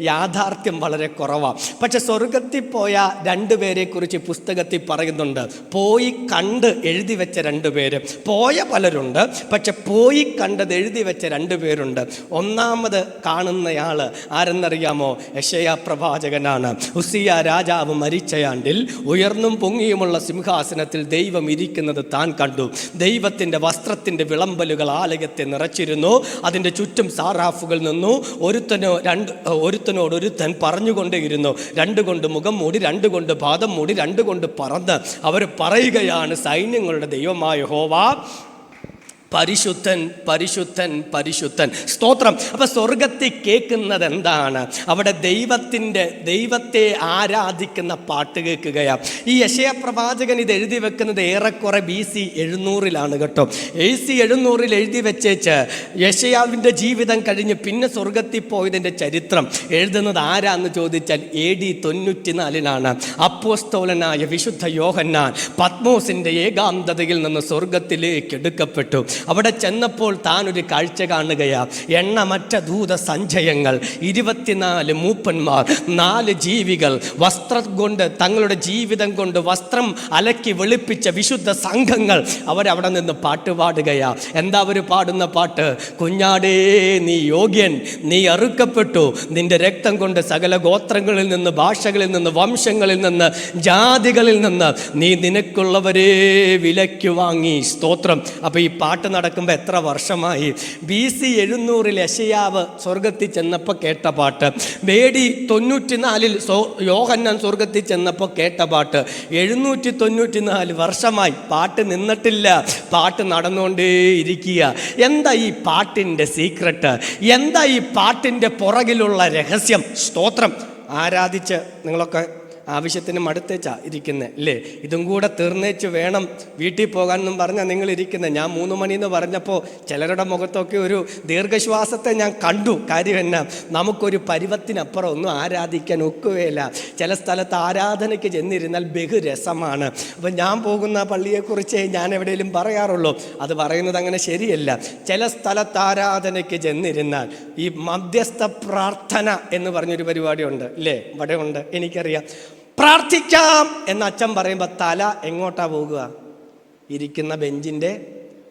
യാഥാർത്ഥ്യം വളരെ കുറവാണ്. പക്ഷെ സ്വർഗത്തിൽ പോയ 2 പേരെക്കുറിച്ച് പുസ്തകത്തിൽ പറയുന്നുണ്ട്. പോയി കണ്ട് എഴുതി വെച്ച 2 പേര്. പോയ പലരുണ്ട്, പക്ഷെ പോയി കണ്ടത് എഴുതി വെച്ച 2 പേരുണ്ട്. ഒന്നാമത് കാണുന്നയാൾ ആരെന്നറിയാമോ? യെശയ്യാ പ്രവാചകനാണ്. ഉസിയ രാജാവ് മരിച്ചയാണ്ടിൽ ഉയർന്നും പൊങ്ങിയുമുള്ള സിംഹാസനത്തിൽ ദൈവം ഇരിക്കുന്നത് താൻ കണ്ടു. ദൈവത്തിൻ്റെ വസ്ത്രത്തിൻ്റെ വിളമ്പലുകൾ ആലയത്തെ നിറച്ചിരുന്നു. അതിൻ്റെ ചുറ്റും സാറാഫുകൾ നിന്നു. ഒരുത്തനോടൊരുത്തൻ പറഞ്ഞുകൊണ്ടേയിരുന്നു. 2 കൊണ്ട് മുഖം മൂടി, 2 കൊണ്ട് പാദം മൂടി, 2 കൊണ്ട് പറന്ന് അവർ പറയുകയാണ്: സൈന്യങ്ങളുടെ ദൈവമായ യഹോവ പരിശുദ്ധൻ, പരിശുദ്ധൻ, പരിശുദ്ധൻ. സ്തോത്രം. അപ്പം സ്വർഗത്തിൽ കേൾക്കുന്നത് എന്താണ്? അവിടെ ദൈവത്തെ ആരാധിക്കുന്ന പാട്ട് കേൾക്കുകയാണ്. ഈ യെശയ്യാ പ്രവാചകൻ ഇത് എഴുതി വെക്കുന്നത് ഏറെക്കുറെ BC 700 കേട്ടോ. AC 700 എഴുതി വെച്ചേച്ച് യെശയ്യാവിൻ്റെ ജീവിതം കഴിഞ്ഞ് പിന്നെ സ്വർഗത്തിൽ പോയതിൻ്റെ ചരിത്രം എഴുതുന്നത് ആരാന്ന് ചോദിച്ചാൽ AD 94 അപ്പോസ്തലനായ വിശുദ്ധ യോഹന്നാൻ പത്മോസിൻ്റെ ഏകാന്തതയിൽ നിന്ന് സ്വർഗത്തിലേക്ക് എടുക്കപ്പെട്ടു. അവിടെ ചെന്നപ്പോൾ താൻ ഒരു കാഴ്ച കാണുകയാ. എണ്ണമറ്റ ദൂത സഞ്ചയങ്ങൾ, 24 മൂപ്പന്മാർ, 4 ജീവികൾ, വസ്ത്രം കൊണ്ട്, തങ്ങളുടെ ജീവിതം കൊണ്ട് വസ്ത്രം അലക്കി വെളുപ്പിച്ച വിശുദ്ധ സംഘങ്ങൾ അവരവിടെ നിന്ന് പാട്ട് പാടുകയാ. എന്താ അവർ പാടുന്ന പാട്ട്? കുഞ്ഞാടേ നീ യോഗ്യൻ, നീ അറുക്കപ്പെട്ടു, നിന്റെ രക്തം കൊണ്ട് സകല ഗോത്രങ്ങളിൽ നിന്ന്, ഭാഷകളിൽ നിന്ന്, വംശങ്ങളിൽ നിന്ന്, ജാതികളിൽ നിന്ന് നീ നിനക്കുള്ളവരെ വിലയ്ക്ക് വാങ്ങി. സ്തോത്രം. അപ്പോൾ ഈ പാട്ട് നടക്കുമ്പോൾ എത്ര വർഷമായി? BC 700 യെശയ്യാവ് സ്വർഗത്തിൽ ചെന്നപ്പോൾ കേട്ട പാട്ട്. AD 94 യോഹന്നാൻ സ്വർഗത്തിൽ ചെന്നപ്പോൾ കേട്ട പാട്ട്. 794 വർഷമായി പാട്ട് നിന്നിട്ടില്ല. പാട്ട് നടന്നുകൊണ്ടേ ഇരിക്കുക. എന്താ ഈ പാട്ടിൻ്റെ സീക്രട്ട്? എന്താ ഈ പാട്ടിൻ്റെ പുറകിലുള്ള രഹസ്യം? സ്തോത്രം. ആരാധിച്ച് നിങ്ങളൊക്കെ ആവശ്യത്തിന് മടുത്തേച്ചാ ഇരിക്കുന്നത് അല്ലേ? ഇതും കൂടെ തീർന്നേച്ച് വേണം വീട്ടിൽ പോകാനെന്നും പറഞ്ഞാൽ നിങ്ങൾ ഇരിക്കുന്നത്. ഞാൻ 3 മണിയെന്ന് പറഞ്ഞപ്പോൾ ചിലരുടെ മുഖത്തൊക്കെ ഒരു ദീർഘശ്വാസത്തെ ഞാൻ കണ്ടു. കാര്യം എന്നാ, നമുക്കൊരു പരുവത്തിനപ്പുറം ഒന്നും ആരാധിക്കാൻ ഒക്കുകയില്ല. ചില സ്ഥലത്ത് ആരാധനയ്ക്ക് ചെന്നിരുന്നാൽ ബഹുരസമാണ്. അപ്പം ഞാൻ പോകുന്ന പള്ളിയെക്കുറിച്ച് ഞാൻ എവിടെയെങ്കിലും പറയാറുള്ളൂ. അത് പറയുന്നത് അങ്ങനെ ശരിയല്ല. ചില സ്ഥലത്ത് ആരാധനയ്ക്ക് ചെന്നിരുന്നാൽ ഈ മധ്യസ്ഥ പ്രാർത്ഥന എന്ന് പറഞ്ഞൊരു പരിപാടിയുണ്ട് അല്ലേ? ഇവിടെ ഉണ്ട്, എനിക്കറിയാം. പ്രാർത്ഥിക്കാം എന്ന് അച്ഛൻ പറയുമ്പോൾ തല എങ്ങോട്ടാ പോകുക? ഇരിക്കുന്ന ബെഞ്ചിൻ്റെ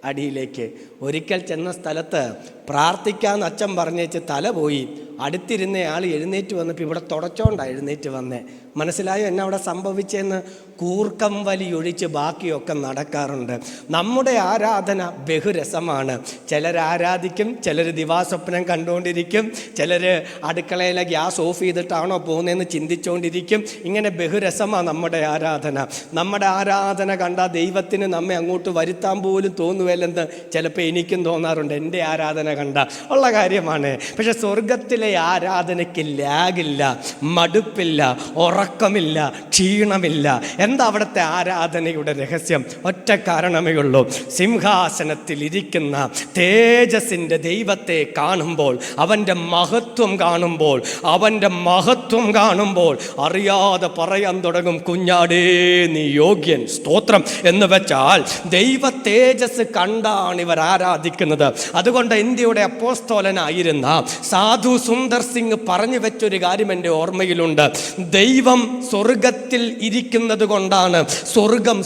അടിയിലേക്ക്. ഒരിക്കൽ ചെന്ന സ്ഥലത്ത് പ്രാർത്ഥിക്കാമെന്ന് അച്ഛൻ പറഞ്ഞേച്ച് തല പോയി. അടുത്തിരുന്ന ആൾ എഴുന്നേറ്റ് വന്നപ്പോൾ ഇവിടെ തുടച്ചോണ്ടാണ് എഴുന്നേറ്റ് വന്നേ. മനസ്സിലായോ എന്നെ അവിടെ സംഭവിച്ചെന്ന്? കൂർക്കം വലിയൊഴിച്ച് ബാക്കിയൊക്കെ നടക്കാറുണ്ട്. നമ്മുടെ ആരാധന ബഹുരസമാണ്. ചിലർ ആരാധിക്കും, ചിലർ ദിവാസ്വപ്നം കണ്ടുകൊണ്ടിരിക്കും, ചിലർ അടുക്കളയിലെ ഗ്യാസ് ഓഫ് ചെയ്തിട്ടാണോ പോകുന്നതെന്ന് ചിന്തിച്ചുകൊണ്ടിരിക്കും. ഇങ്ങനെ ബഹുരസമാണ് നമ്മുടെ ആരാധന. നമ്മുടെ ആരാധന കണ്ടാൽ ദൈവത്തിന് നമ്മെ അങ്ങോട്ട് വരുത്താൻ പോലും തോന്നുവല്ലെന്ന് ചിലപ്പോൾ എനിക്കും തോന്നാറുണ്ട്. എൻ്റെ ആരാധന കണ്ട ഉള്ള കാര്യമാണ്. പക്ഷെ സ്വർഗത്തിലെ ആരാധനയ്ക്ക് ലാഗില്ല, മടുപ്പില്ല, ഉറക്കമില്ല, ക്ഷീണമില്ല. എന്താ അവിടുത്തെ ആരാധനയുടെ രഹസ്യം? ഒറ്റ കാരണമേ ഉള്ളൂ. സിംഹാസനത്തിൽ ഇരിക്കുന്ന തേജസ്സിൻ്റെ ദൈവത്തെ കാണുമ്പോൾ, അവൻ്റെ മഹത്വം കാണുമ്പോൾ അറിയാതെ പറയാൻ തുടങ്ങും, കുഞ്ഞാടേ നീ യോഗ്യൻ, സ്തോത്രം എന്ന് വെച്ചാൽ ദൈവ തേജസ് കണ്ടാണ് ഇവർ ആരാധിക്കുന്നത്. അതുകൊണ്ട് ഇന്ത്യയുടെ അപ്പോസ്തലനായിരുന്ന സാധു സുന്ദർ സിംഗ് പറഞ്ഞു വെച്ചൊരു കാര്യം എൻ്റെ ഓർമ്മയിലുണ്ട്. ദൈവം സ്വർഗത്തിൽ ഇരിക്കുന്നത് കൊണ്ടാണ്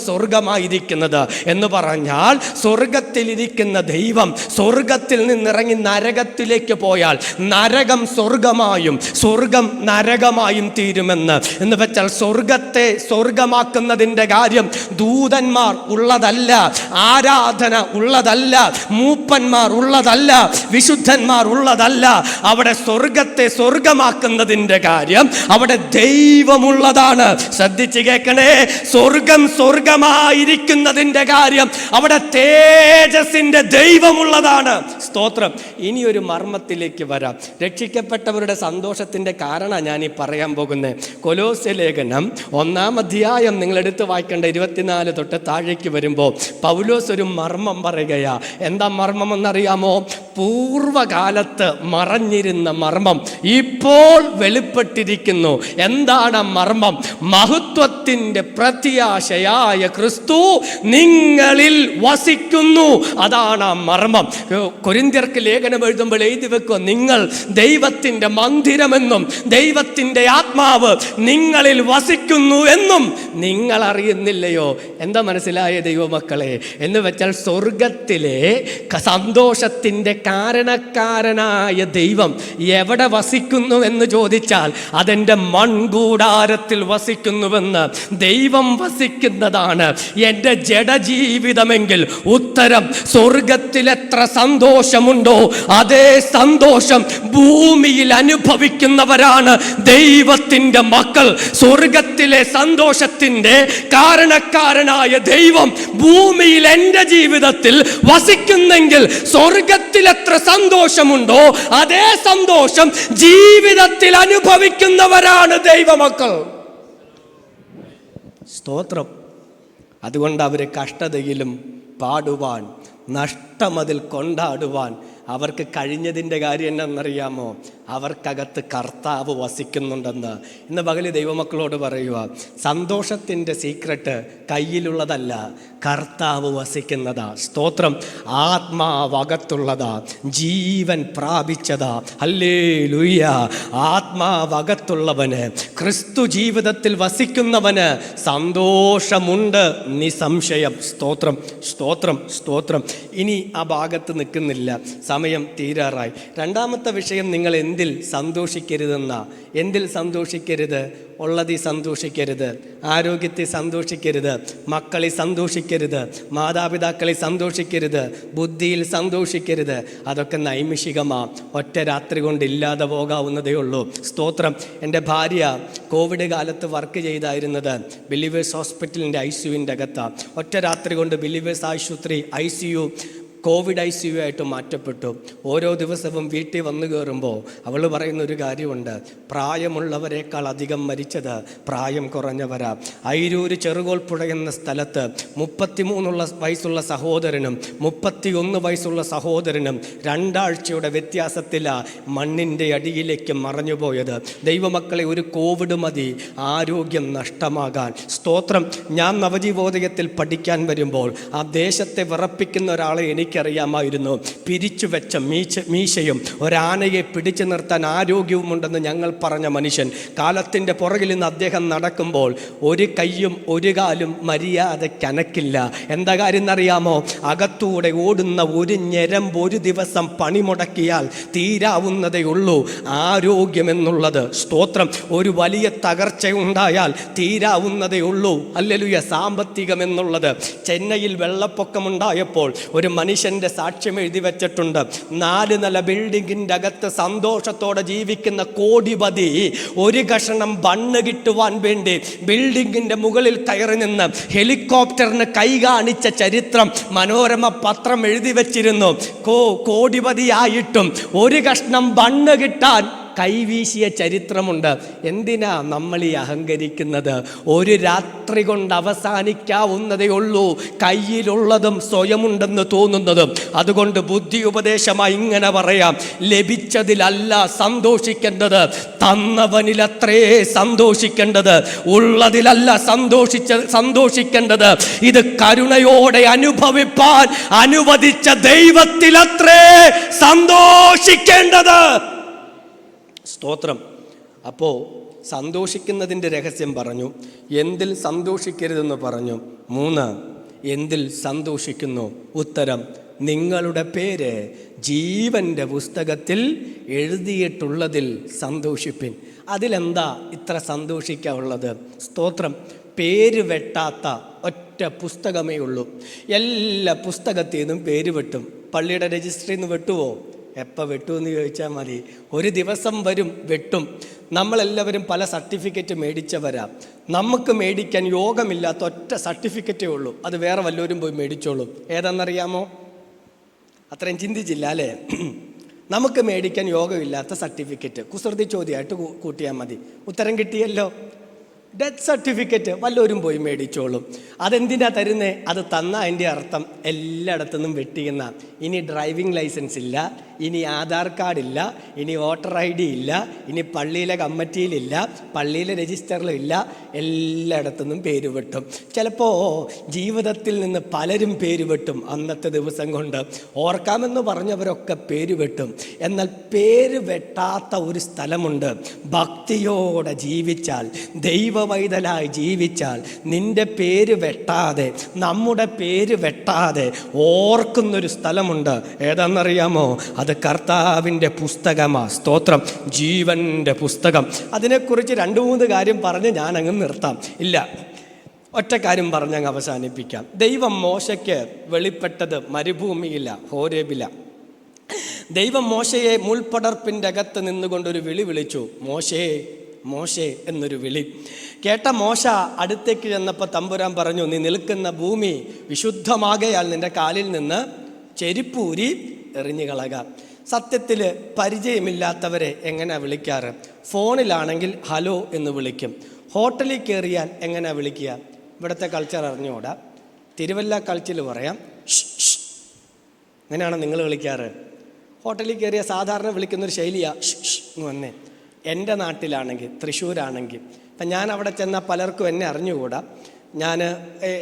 സ്വർഗമായിരിക്കുന്നത് എന്ന് പറഞ്ഞാൽ, സ്വർഗത്തിൽ ഇരിക്കുന്ന ദൈവം സ്വർഗത്തിൽ നിന്നിറങ്ങി നരകത്തിലേക്ക് പോയാൽ നരകം സ്വർഗമായും സ്വർഗം നരകമായും തീരുമെന്ന് എന്ന് വെച്ചാൽ, സ്വർഗത്തെ സ്വർഗമാക്കുന്നതിൻ്റെ കാര്യം ദൂതന്മാർ ഉള്ളതല്ല, ആരാധന ഉള്ളതല്ല, മൂപ്പന്മാർ ഉള്ളതല്ല, വിശുദ്ധന്മാർ ഉള്ളതല്ല. അവിടെ സ്വർഗത്തെ സ്വർഗമാക്കുന്നതിൻ്റെ കാര്യം അവിടെ ദൈവമുള്ളതാണ്. ശ്രദ്ധിച്ച് കേൾക്കണേ, സ്വർഗമായിരിക്കുന്നതിൻ്റെ കാര്യം അവിടെ തേജസ്സിൻ്റെ ദൈവമുള്ളതാണ്. സ്തോത്രം. ഇനിയൊരു മർമ്മത്തിലേക്ക് വരാം. രക്ഷിക്കപ്പെട്ടവരുടെ സന്തോഷത്തിൻ്റെ കാരണം ഞാനീ പറയാൻ പോകുന്നത്. കൊലോസ്യ ലേഖനം 1-ാം അധ്യായം നിങ്ങൾ എടുത്ത് വായിക്കേണ്ട 24 തൊട്ട് താഴേക്ക് വരുമ്പോൾ പൗലോസ് ഒരു മർമ്മം പറയുകയാ. എന്താ മർമ്മം എന്നറിയാമോ? പൂർവകാലത്ത് മറഞ്ഞിരുന്ന മർമ്മം ഇപ്പോൾ വെളിപ്പെട്ടിരിക്കുന്നു. എന്താണ് മർമ്മം? മഹത്വത്തിൻ്റെ പ്രത്യാശയായ ക്രിസ്തു നിങ്ങളിൽ വസിക്കുന്നു. അതാണ് ആ മർമ്മം. കൊരിന്ത്യർക്ക് ലേഖനം എഴുതുമ്പോൾ എഴുതി വെക്കുക, നിങ്ങൾ ദൈവത്തിൻ്റെ മന്ദിരമെന്നും ദൈവത്തിൻ്റെ ആത്മാവ് നിങ്ങളിൽ വസിക്കുന്നു എന്നും നിങ്ങൾ അറിയുന്നില്ലയോ? എന്താ മനസ്സിലായ ദൈവമക്കളെ? എന്ന് വെച്ചാൽ സ്വർഗത്തിലെ സന്തോഷത്തിൻ്റെ കാരണക്കാരനായ ദൈവം എവിടെ വസിക്കുന്നു എന്ന് ചോദിച്ചാൽ അതെൻ്റെ മൺകൂടാരത്തിൽ വസിക്കുന്നുവെന്ന്. ദൈവം വസിക്കുന്നതാണ് എൻ്റെ ജഡജീവിതമെങ്കിൽ ഉത്തരം സ്വർഗത്തിൽ എത്ര സന്തോഷമുണ്ടോ അതേ സന്തോഷം ഭൂമിയിൽ അനുഭവിക്കുന്നവരാണ് ദൈവത്തിൻ്റെ മക്കൾ. സ്വർഗത്തിലെ സന്തോഷത്തിൻ്റെ കാരണക്കാരനായ ദൈവം ഭൂമിയിൽ എൻ്റെ ജീവിതത്തിൽ വസിക്കുന്നെങ്കിൽ സ്വർഗത്തിൽ എത്ര സന്തോഷമുണ്ടോ അതേ സന്തോഷം ജീവിതത്തിൽ അനുഭവിക്കുന്നവരാണ് ദൈവമക്കൾ. സ്തോത്രം. അതുകൊണ്ട് അവർ കഷ്ടതയിലും പാടുവാൻ, നഷ്ടമതിൽ കൊണ്ടാടുവാൻ അവർക്ക് കഴിഞ്ഞതിൻ്റെ കാര്യം എന്നറിയാമോ? അവർക്കകത്ത് കർത്താവ് വസിക്കുന്നുണ്ടെന്ന്. ഇന്ന് പകല് ദൈവമക്കളോട് പറയുക, സന്തോഷത്തിൻ്റെ സീക്രട്ട് കയ്യിലുള്ളതല്ല, കർത്താവ് വസിക്കുന്നതാ. സ്തോത്രം. ആത്മാവകത്തുള്ളതാ, ജീവൻ പ്രാപിച്ചതാ. ഹല്ലേലൂയ. ആത്മാവകത്തുള്ളവന്, ക്രിസ്തു ജീവിതത്തിൽ വസിക്കുന്നവന് സന്തോഷമുണ്ട് നിസംശയം. സ്തോത്രം, സ്തോത്രം, സ്തോത്രം. ഇനി ആ ഭാഗത്ത് നിൽക്കുന്നില്ല, സമയം തീരാറായി. രണ്ടാമത്തെ വിഷയം, നിങ്ങൾ എന്തിൽ സന്തോഷിക്കരുതെന്ന. എന്തിൽ സന്തോഷിക്കരുത്? ഉള്ളതിൽ സന്തോഷിക്കരുത്, ആരോഗ്യത്തിൽ സന്തോഷിക്കരുത്, മക്കളിൽ സന്തോഷിക്കരുത്, മാതാപിതാക്കളിൽ സന്തോഷിക്കരുത്, ബുദ്ധിയിൽ സന്തോഷിക്കരുത്. അതൊക്കെ നൈമിഷികമാണ്, ഒറ്റ രാത്രി കൊണ്ട് ഇല്ലാതെ പോകാവുന്നതേ ഉള്ളൂ. സ്തോത്രം. എൻ്റെ ഭാര്യ കോവിഡ് കാലത്ത് വർക്ക് ചെയ്തായിരുന്നത് ബിലീവേഴ്സ് ഹോസ്പിറ്റലിൻ്റെ ICUവിൻ്റെ അകത്താണ്. ഒറ്റ രാത്രി കൊണ്ട് ബിലീവേഴ്സ് ആശുപത്രി ICU കോവിഡ് ICU ആയിട്ട് മാറ്റപ്പെട്ടു. ഓരോ ദിവസവും വീട്ടിൽ വന്നു കയറുമ്പോൾ അവൾ പറയുന്നൊരു കാര്യമുണ്ട്, പ്രായമുള്ളവരെക്കാൾ അധികം മരിച്ചത് പ്രായം കുറഞ്ഞവരാ. അയിരൂര് ചെറുകോൽപ്പുഴ എന്ന സ്ഥലത്ത് 33 വയസ്സുള്ള സഹോദരനും 31 വയസ്സുള്ള സഹോദരനും 2 ആഴ്ചയുടെ വ്യത്യാസത്തിലാണ് മണ്ണിൻ്റെ അടിയിലേക്ക് മറഞ്ഞുപോയത്. ദൈവമക്കളെ, ഒരു കോവിഡ് മതി ആരോഗ്യം നഷ്ടമാകാൻ. സ്തോത്രം. ഞാൻ നവജീവോദയത്തിൽ പഠിക്കാൻ വരുമ്പോൾ ആ ദേശത്തെ വിറപ്പിക്കുന്ന ഒരാളെ എനിക്ക് എനിക്കറിയാമായിരുന്നു. പിരിച്ചു വെച്ച മീശയും ഒരാനയെ പിടിച്ചു നിർത്താൻ ആരോഗ്യവുമുണ്ടെന്ന് ഞങ്ങൾ പറഞ്ഞ മനുഷ്യൻ കാലത്തിൻ്റെ പുറകിൽ നിന്ന് അദ്ദേഹം നടക്കുമ്പോൾ ഒരു കൈയും ഒരു കാലും മര്യാദയ്ക്കനക്കില്ല. എന്താ കാര്യം എന്നറിയാമോ? അകത്തൂടെ ഓടുന്ന ഒരു ഞരമ്പ് ഒരു ദിവസം പണിമുടക്കിയാൽ തീരാവുന്നതേ ഉള്ളൂ. ആരോഗ്യമെന്നുള്ളത്, സ്തോത്രം, ഒരു വലിയ തകർച്ചയുണ്ടായാൽ തീരാവുന്നതേ ഉള്ളൂ. ഹല്ലേലൂയ. സാമ്പത്തികമെന്നുള്ളത്, ചെന്നൈയിൽ വെള്ളപ്പൊക്കമുണ്ടായപ്പോൾ ഒരു മനുഷ്യൻ്റെ സാക്ഷ്യം എഴുതി വെച്ചിട്ടുണ്ട്. 4 നില ബിൽഡിങ്ങിൻ്റെ അകത്ത് സന്തോഷത്തോടെ ജീവിക്കുന്ന കോടിപതി ഒരു കഷണം ബണ്ണ് കിട്ടുവാൻ വേണ്ടി ബിൽഡിങ്ങിൻ്റെ മുകളിൽ കയറി നിന്ന് ഹെലികോപ്റ്ററിന് കൈ കാണിച്ച ചരിത്രം മനോരമ പത്രം എഴുതി വെച്ചിരുന്നു. കോടിപതിയായിട്ടും ഒരു കഷ്ണം ബണ്ണ് കിട്ടാൻ കൈവീശിയ ചരിത്രമുണ്ട്. എന്തിനാ നമ്മൾ ഈ അഹങ്കരിക്കുന്നത്? ഒരു രാത്രി കൊണ്ട് അവസാനിക്കാവുന്നതേ ഉള്ളൂ കയ്യിലുള്ളതും സ്വയമുണ്ടെന്ന് തോന്നുന്നതും. അതുകൊണ്ട് ബുദ്ധി ഉപദേശമായി ഇങ്ങനെ പറയാം, ലഭിച്ചതിലല്ല സന്തോഷിക്കേണ്ടത്, തന്നവനിലത്രേ സന്തോഷിക്കേണ്ടത്. ഉള്ളതിലല്ല സന്തോഷിക്കേണ്ടത്, ഇത് കരുണയോടെ അനുഭവിപ്പാൻ അനുവദിച്ച ദൈവത്തിലത്രേ സന്തോഷിക്കേണ്ടത്. സ്തോത്രം. അപ്പോൾ സന്തോഷിക്കുന്നതിൻ്റെ രഹസ്യം പറഞ്ഞു. എന്തിൽ സന്തോഷിക്കരുതെന്ന് പറഞ്ഞു. 3, എന്തിൽ സന്തോഷിക്കുന്നു? ഉത്തരം, നിങ്ങളുടെ പേര് ജീവൻ്റെ പുസ്തകത്തിൽ എഴുതിയിട്ടുള്ളതിൽ സന്തോഷിപ്പിൻ. അതിലെന്താ ഇത്ര സന്തോഷിക്കാനുള്ളത്? സ്തോത്രം. പേര് വെട്ടാത്ത ഒറ്റ പുസ്തകമേ ഉള്ളൂ. എല്ലാ പുസ്തകത്തിൽ നിന്നും പേര് വെട്ടും. പള്ളിയുടെ രജിസ്റ്ററിൽ നിന്ന് വെട്ടുവോ? എപ്പോൾ വെട്ടുമെന്ന് ചോദിച്ചാൽ മതി. ഒരു ദിവസം വരും വെട്ടും. നമ്മളെല്ലാവരും പല സർട്ടിഫിക്കറ്റ് മേടിച്ചവരാ. നമുക്ക് മേടിക്കാൻ യോഗമില്ലാത്ത ഒറ്റ സർട്ടിഫിക്കറ്റേ ഉള്ളൂ. അത് വേറെ വല്ലവരും പോയി മേടിച്ചോളും. ഏതാണെന്നറിയാമോ? അത്രയും ചിന്തിച്ചില്ല അല്ലേ? നമുക്ക് മേടിക്കാൻ യോഗമില്ലാത്ത സർട്ടിഫിക്കറ്റ് കുസൃതി ചോദ്യമായിട്ട് കൂട്ടിയാൽ മതി. ഉത്തരം കിട്ടിയല്ലോ. ഡെത്ത് സർട്ടിഫിക്കറ്റ് വല്ലവരും പോയി മേടിച്ചോളും. അതെന്തിനാ തരുന്നേ? അത് തന്ന അതിൻ്റെ അർത്ഥം എല്ലായിടത്തുനിന്നും വെട്ടിയെന്ന. ഇനി ഡ്രൈവിംഗ് ലൈസൻസ് ഇല്ല, ഇനി ആധാർ കാർഡില്ല, ഇനി വോട്ടർ ID ഇല്ല, ഇനി പള്ളിയിലെ കമ്മിറ്റിയിലില്ല, പള്ളിയിലെ രജിസ്റ്ററിലില്ല, എല്ലായിടത്തുനിന്നും പേര് വെട്ടും. ചിലപ്പോൾ ജീവിതത്തിൽ നിന്ന് പലരും പേര് വെട്ടും. അന്നത്തെ ദിവസം കൊണ്ട് ഓർക്കാമെന്ന് പറഞ്ഞവരൊക്കെ പേര് വെട്ടും. എന്നാൽ പേര് വെട്ടാത്ത ഒരു സ്ഥലമുണ്ട്. ഭക്തിയോടെ ജീവിച്ചാൽ, ദൈവവൈതലായി ജീവിച്ചാൽ, നിന്റെ പേര് വെട്ടാതെ, നമ്മുടെ പേര് വെട്ടാതെ ഓർക്കുന്നൊരു സ്ഥലമുണ്ട്. ഏതാണെന്നറിയാമോ? അത് കർത്താവിൻ്റെ പുസ്തകമാണ്. സ്തോത്രം. ജീവൻ്റെ പുസ്തകം. അതിനെക്കുറിച്ച് 2-3 കാര്യം പറഞ്ഞ് ഞാൻ അങ്ങ് നിർത്താം. ഇല്ല, ഒറ്റ കാര്യം പറഞ്ഞങ്ങ് അവസാനിപ്പിക്കാം. ദൈവം മോശയ്ക്ക് വെളിപ്പെട്ടത് മരുഭൂമിയില്ല, ഹോരേബില. ദൈവം മോശയെ മുൾപ്പടർപ്പിൻ്റെ അകത്ത് നിന്നുകൊണ്ടൊരു വിളി വിളിച്ചു. മോശേ, മോശേ എന്നൊരു വിളി കേട്ട മോശ അടുത്തേക്ക് ചെന്നപ്പോൾ തമ്പുരാൻ പറഞ്ഞു, നീ നിൽക്കുന്ന ഭൂമി വിശുദ്ധമാകയാൽ നിൻ്റെ കാലിൽ നിന്ന് ചെരിപ്പൂരി എറിഞ്ഞു കളക. സത്യത്തിൽ പരിചയമില്ലാത്തവരെ എങ്ങനെയാണ് വിളിക്കാറ്? ഫോണിലാണെങ്കിൽ ഹലോ എന്ന് വിളിക്കും. ഹോട്ടലിൽ കയറിയാൽ എങ്ങനെയാണ് വിളിക്കുക? ഇവിടുത്തെ കൾച്ചർ അറിഞ്ഞുകൂടാ. തിരുവല്ല കൾച്ചറിൽ പറയാം അങ്ങനെയാണ് നിങ്ങൾ വിളിക്കാറ്. ഹോട്ടലിൽ കയറിയ സാധാരണ വിളിക്കുന്നൊരു ശൈലിയാണ് എന്ന് വന്നേ. എൻ്റെ നാട്ടിലാണെങ്കിൽ, തൃശ്ശൂരാണെങ്കിൽ, അപ്പം ഞാൻ അവിടെ ചെന്നാൽ പലർക്കും എന്നെ അറിഞ്ഞുകൂടാ.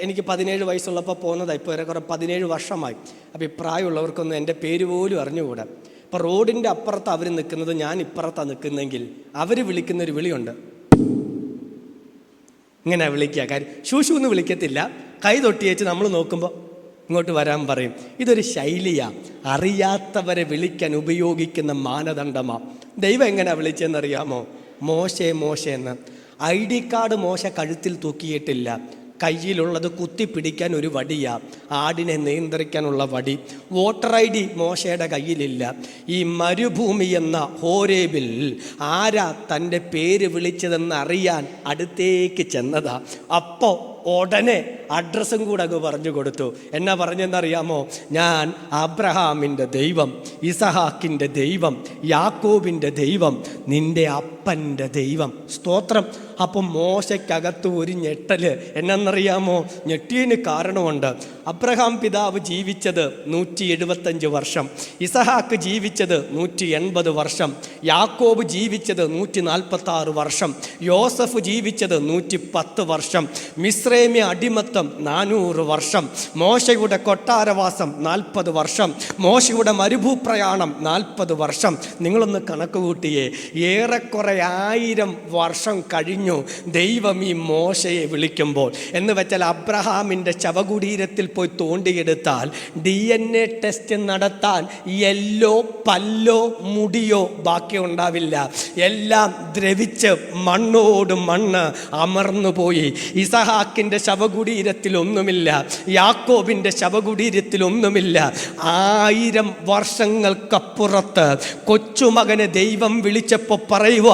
എനിക്ക് 17 വയസ്സുള്ളപ്പോൾ പോകുന്നതാണ്. ഇപ്പോൾ ഏറെക്കുറെ 17 വർഷമായി. അപ്പോൾ ഈ പ്രായമുള്ളവർക്കൊന്നും എൻ്റെ പേര് പോലും അറിഞ്ഞുകൂടാ. അപ്പോൾ റോഡിൻ്റെ അപ്പുറത്ത് അവർ നിൽക്കുന്നത്, ഞാൻ ഇപ്പുറത്താണ് നിൽക്കുന്നതെങ്കിൽ അവർ വിളിക്കുന്നൊരു വിളിയുണ്ട്. ഇങ്ങനെ വിളിക്കുക. കാര്യം ശൂശു എന്ന് വിളിക്കത്തില്ല. കൈ തൊട്ടിയേച്ച് നമ്മൾ നോക്കുമ്പോൾ ഇങ്ങോട്ട് വരാൻ പറയും. ഇതൊരു ശൈലിയാണ്. അറിയാത്തവരെ വിളിക്കാൻ ഉപയോഗിക്കുന്ന മാനദണ്ഡമാണ്. ദൈവം എങ്ങനെയാണ് വിളിച്ചതെന്നറിയാമോ? മോശേ മോശേ എന്ന്. ID കാർഡ് മോശ കഴുത്തിൽ തൂക്കിയിട്ടില്ല. കയ്യിലുള്ളത് കുത്തിപ്പിടിക്കാൻ ഒരു വടിയാ, ആടിനെ നിയന്ത്രിക്കാനുള്ള വടി. വോട്ടർ ID മോശയുടെ കയ്യിലില്ല. ഈ മരുഭൂമി എന്ന ഹോരേബിൽ ആരാ തൻ്റെ പേര് വിളിച്ചതെന്ന് അറിയാൻ അടുത്തേക്ക് ചെന്നതാ. അപ്പോൾ ഉടനെ അഡ്രസ്സും കൂടെ അങ്ങ് പറഞ്ഞു കൊടുത്തു. എന്നാ പറഞ്ഞെന്നറിയാമോ? ഞാൻ അബ്രഹാമിൻ്റെ ദൈവം, ഇസഹാക്കിൻ്റെ ദൈവം, യാക്കോബിൻ്റെ ദൈവം, നിൻ്റെ അപ്പൻ്റെ ദൈവം. സ്തോത്രം. അപ്പം മോശയ്ക്കകത്ത് ഒരു ഞെട്ടല് എന്നറിയാമോ? ഞെട്ടിയതിന് കാരണമുണ്ട്. അബ്രഹാം പിതാവ് ജീവിച്ചത് 175 വർഷം, ഇസഹാക്ക് ജീവിച്ചത് 180 വർഷം, യാക്കോബ് ജീവിച്ചത് 146 വർഷം, യോസഫ് ജീവിച്ചത് 110 വർഷം, മിസ്രൈമ്യ അടിമത്തം 400 വർഷം, മോശയുടെ കൊട്ടാരവാസം 40 വർഷം, മോശയുടെ മരുഭൂപ്രയാണം 40 വർഷം. നിങ്ങളൊന്ന് കണക്ക് കൂട്ടിയേ, ഏറെക്കുറെ 1000 വർഷം കഴിഞ്ഞു ദൈവം ഈ മോശയെ വിളിക്കുമ്പോൾ. എന്ന് വെച്ചാൽ അബ്രഹാമിൻ്റെ ശവകുടീരത്തിൽ പോയി തോണ്ടിയെടുത്താൽ DNA ടെസ്റ്റ് നടത്താൻ യെല്ലോ പല്ലോ മുടിയോ ബാക്കി ഉണ്ടാവില്ല. എല്ലാം ദ്രവിച്ച് മണ്ണോട് മണ്ണ് അമർന്നുപോയി. ഇസഹാക്കിൻ്റെ ശവകുടീരത്തിൽ ഒന്നുമില്ല, യാക്കോബിൻ്റെ ശവകുടീരത്തിൽ ഒന്നുമില്ല. 1000 വർഷങ്ങൾക്കപ്പുറത്ത് കൊച്ചുമകനെ ദൈവം വിളിച്ചപ്പോൾ പറയുക,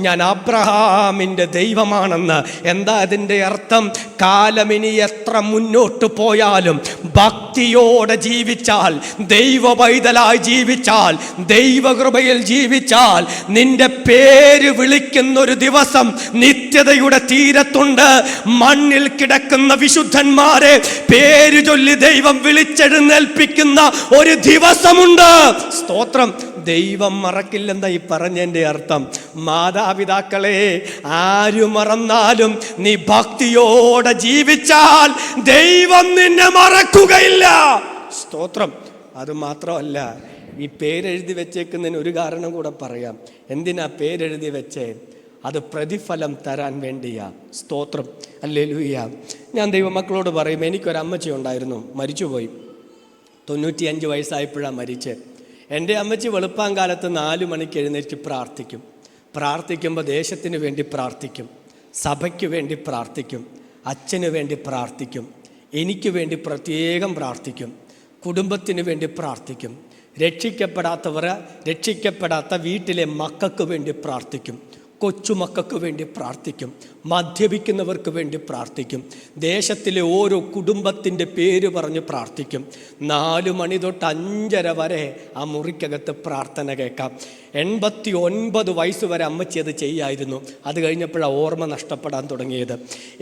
ഞാൻ അബ്രഹാമിൻ്റെ ദൈവമാണെന്ന്. എന്താ അതിൻ്റെ അർത്ഥം? കാലമിനി എത്ര മുന്നോട്ട് പോയാലും ഭക്തിയോടെ ജീവിച്ചാൽ, ദൈവ പൈതലായി ജീവിച്ചാൽ, ദൈവകൃപയിൽ ജീവിച്ചാൽ, നിന്റെ പേര് വിളിക്കുന്നൊരു ദിവസം നിത്യതയുടെ തീരത്തുണ്ട്. മണ്ണിൽ കിടക്കുന്ന വിശുദ്ധന്മാരെ പേര് ചൊല്ലി ദൈവം വിളിച്ചെഴുന്നേൽപ്പിക്കുന്ന ഒരു ദിവസമുണ്ട്. സ്തോത്രം. ദൈവം മറക്കില്ലെന്ന ഈ പറഞ്ഞതിൻ്റെ അർത്ഥം. മാതാപിതാക്കളെ, ആരു മറന്നാലും നീ ഭക്തിയോടെ ജീവിച്ചാൽ ദൈവം നിന്നെ മറക്കുകയില്ല. സ്തോത്രം. അത് മാത്രമല്ല, ഈ പേരെഴുതി വെച്ചേക്കുന്നതിന് ഒരു കാരണം കൂടെ പറയാം. എന്തിനാ പേരെഴുതി വെച്ചേ? അത് പ്രതിഫലം തരാൻ വേണ്ടിയാ. സ്തോത്രം. ഹല്ലേലൂയ. ഞാൻ ദൈവമക്കളോട് പറയും, എനിക്കൊരമ്മച്ചി ഉണ്ടായിരുന്നു, മരിച്ചുപോയി. 95 വയസ്സായപ്പോഴാണ് മരിച്ചേ. എൻ്റെ അമ്മച്ചി വെളുപ്പാങ്കാലത്ത് 4 മണിക്ക് എഴുന്നേറ്റ് പ്രാർത്ഥിക്കുമ്പോൾ ദേശത്തിന് വേണ്ടി പ്രാർത്ഥിക്കും, സഭയ്ക്ക് വേണ്ടി പ്രാർത്ഥിക്കും, അച്ഛന് വേണ്ടി പ്രാർത്ഥിക്കും, എനിക്ക് വേണ്ടി പ്രത്യേകം പ്രാർത്ഥിക്കും, കുടുംബത്തിന് വേണ്ടി പ്രാർത്ഥിക്കും, രക്ഷിക്കപ്പെടാത്ത വീട്ടിലെ മക്കൾക്ക് വേണ്ടി പ്രാർത്ഥിക്കും, കൊച്ചുമക്കൾക്ക് വേണ്ടി പ്രാർത്ഥിക്കും, മദ്യപിക്കുന്നവർക്ക് വേണ്ടി പ്രാർത്ഥിക്കും, ദേശത്തിലെ ഓരോ കുടുംബത്തിൻ്റെ പേര് പറഞ്ഞ് പ്രാർത്ഥിക്കും. 4 മണി തൊട്ട് 5:30 വരെ ആ മുറിക്കകത്ത് പ്രാർത്ഥന കേൾക്കാം. 89 വയസ്സ് വരെ അമ്മച്ചി അത് ചെയ്യായിരുന്നു. അത് കഴിഞ്ഞപ്പോഴാണ് ഓർമ്മ നഷ്ടപ്പെടാൻ തുടങ്ങിയത്.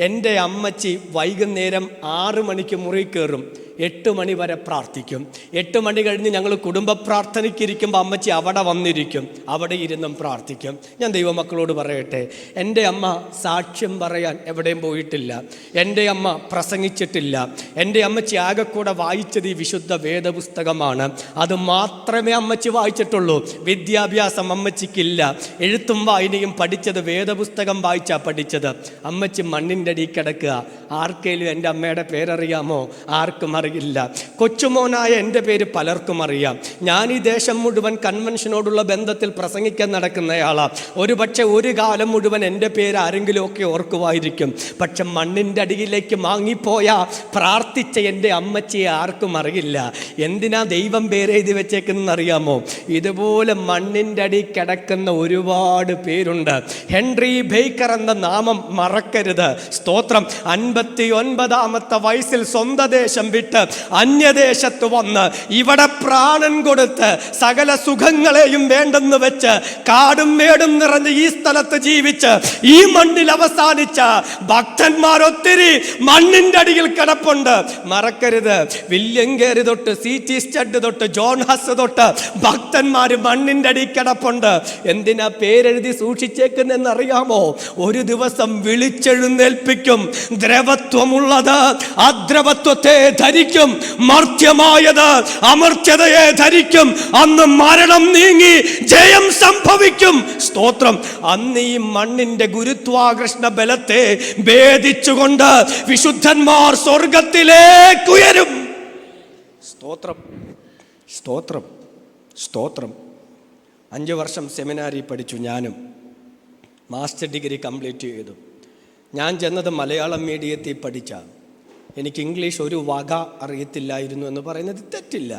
എൻ്റെ അമ്മച്ചി വൈകുന്നേരം 6 മണിക്ക് മുറി കയറും, 8 മണി വരെ പ്രാർത്ഥിക്കും. 8 മണി കഴിഞ്ഞ് ഞങ്ങൾ കുടുംബ പ്രാർത്ഥനയ്ക്കിരിക്കുമ്പോൾ അമ്മച്ചി അവിടെ വന്നിരിക്കും, അവിടെ ഇരുന്നും പ്രാർത്ഥിക്കും. ഞാൻ ദൈവമക്കളോട് പറയട്ടെ, എൻ്റെ അമ്മ സാക്ഷ്യം പറയാൻ എവിടെയും പോയിട്ടില്ല, എൻ്റെ അമ്മ പ്രസംഗിച്ചിട്ടില്ല. എൻ്റെ അമ്മച്ചി ആകെക്കൂടെ വായിച്ചത് ഈ വിശുദ്ധ വേദപുസ്തകമാണ്. അത് മാത്രമേ അമ്മച്ചി വായിച്ചിട്ടുള്ളൂ. വിദ്യാഭ്യാസം അമ്മച്ചിക്കില്ല. എഴുത്തും വായനയും പഠിച്ചത് വേദപുസ്തകം വായിച്ചാണ് പഠിച്ചത്. അമ്മച്ചി മണ്ണിൻ്റെ അടിയിൽ കിടക്കുക. ആർക്കേലും എൻ്റെ അമ്മയുടെ പേരറിയാമോ? ആർക്കും അറിയില്ല. കൊച്ചുമോനായ എൻ്റെ പേര് പലർക്കും അറിയാം. ഞാൻ ഈ ദേശം മുഴുവൻ കൺവെൻഷനോടുള്ള ബന്ധത്തിൽ പ്രസംഗിക്കാൻ നടക്കുന്നയാളാണ്. ഒരുപക്ഷെ ഒരു കാലം മുഴുവൻ എൻ്റെ പേര് ആരെങ്കിലുമൊക്കെ ഓർക്കുമായിരിക്കും. പക്ഷെ മണ്ണിൻ്റെ അടിയിലേക്ക് മാങ്ങിപ്പോയ പ്രാർത്ഥിച്ച എൻ്റെ അമ്മച്ചിയെ ആർക്കും അറിയില്ല. എന്തിനാ ദൈവം പേരെഴുതി വെച്ചേക്കുന്നതെന്ന് അറിയാമോ? ഇതുപോലെ മണ്ണിൻ്റെ അടി കിടക്കുന്ന ഒരുപാട് പേരുണ്ട്. ഹെൻറി ബേക്കർ എന്ന നാമം മറക്കരുത്. സ്തോത്രം. 59-ാമത്തെ വയസ്സിൽ സ്വന്തം ദേശം വിട്ട് അന്യദേശത്ത് വന്ന് ഇവിടെ പ്രാണൻ കൊടുത്ത് സകല സുഖങ്ങളെയും വേണ്ടെന്ന് വെച്ച് കാടും മേടും നിറഞ്ഞ് ഈ സ്ഥലത്ത് ജീവിച്ച് ഈ മണ്ണിൽ അവസാനിച്ച ഭക്തന്മാരൊത്തിരി മണ്ണിൻ്റെ അടിയിൽ കിടപ്പുണ്ട്. മറക്കരുത്. വില്യം കേറി തൊട്ട് CT സ്റ്റഡ് തൊട്ട് ജോൺ ഹസ് തൊട്ട് ഭക്തന്മാർ മണ്ണിൻ്റെ അടിയിൽ കിടപ്പുണ്ട്. എന്തിനാ പേരെഴുതി സൂക്ഷിച്ചേക്കുന്നെന്ന് അറിയാമോ? ഒരു ദിവസം വിളിച്ചെഴുന്നേൽപ്പിക്കും. ദ്രവത്വമുള്ളത് അദ്രവത്വത്തെ ധരിക്കും, മർത്യമായത് അമർത്യതയെ ധരിക്കും. അന്ന് മരണം നീങ്ങി ജയം സംഭവിക്കും. സ്തോത്രം. അന്ന് ഈ മണ്ണിന്റെ ഗുരുത്വാകർഷണ ബലത്തെ ഭേദിച്ചുകൊണ്ട് വിശുദ്ധന്മാർ സ്വർഗത്തിലേക്ക് ഉയരും. സ്തോത്രം. സ്തോത്രം. സ്തോത്രം. 5 വർഷം സെമിനാരി പഠിച്ചു. ഞാനും മാസ്റ്റർ ഡിഗ്രി കംപ്ലീറ്റ് ചെയ്തു. ഞാൻ ചെന്നത് മലയാളം മീഡിയത്തിൽ പഠിച്ച. എനിക്ക് ഇംഗ്ലീഷ് ഒരു വക അറിയത്തില്ലായിരുന്നു എന്ന് പറയുന്നത് തെറ്റില്ല.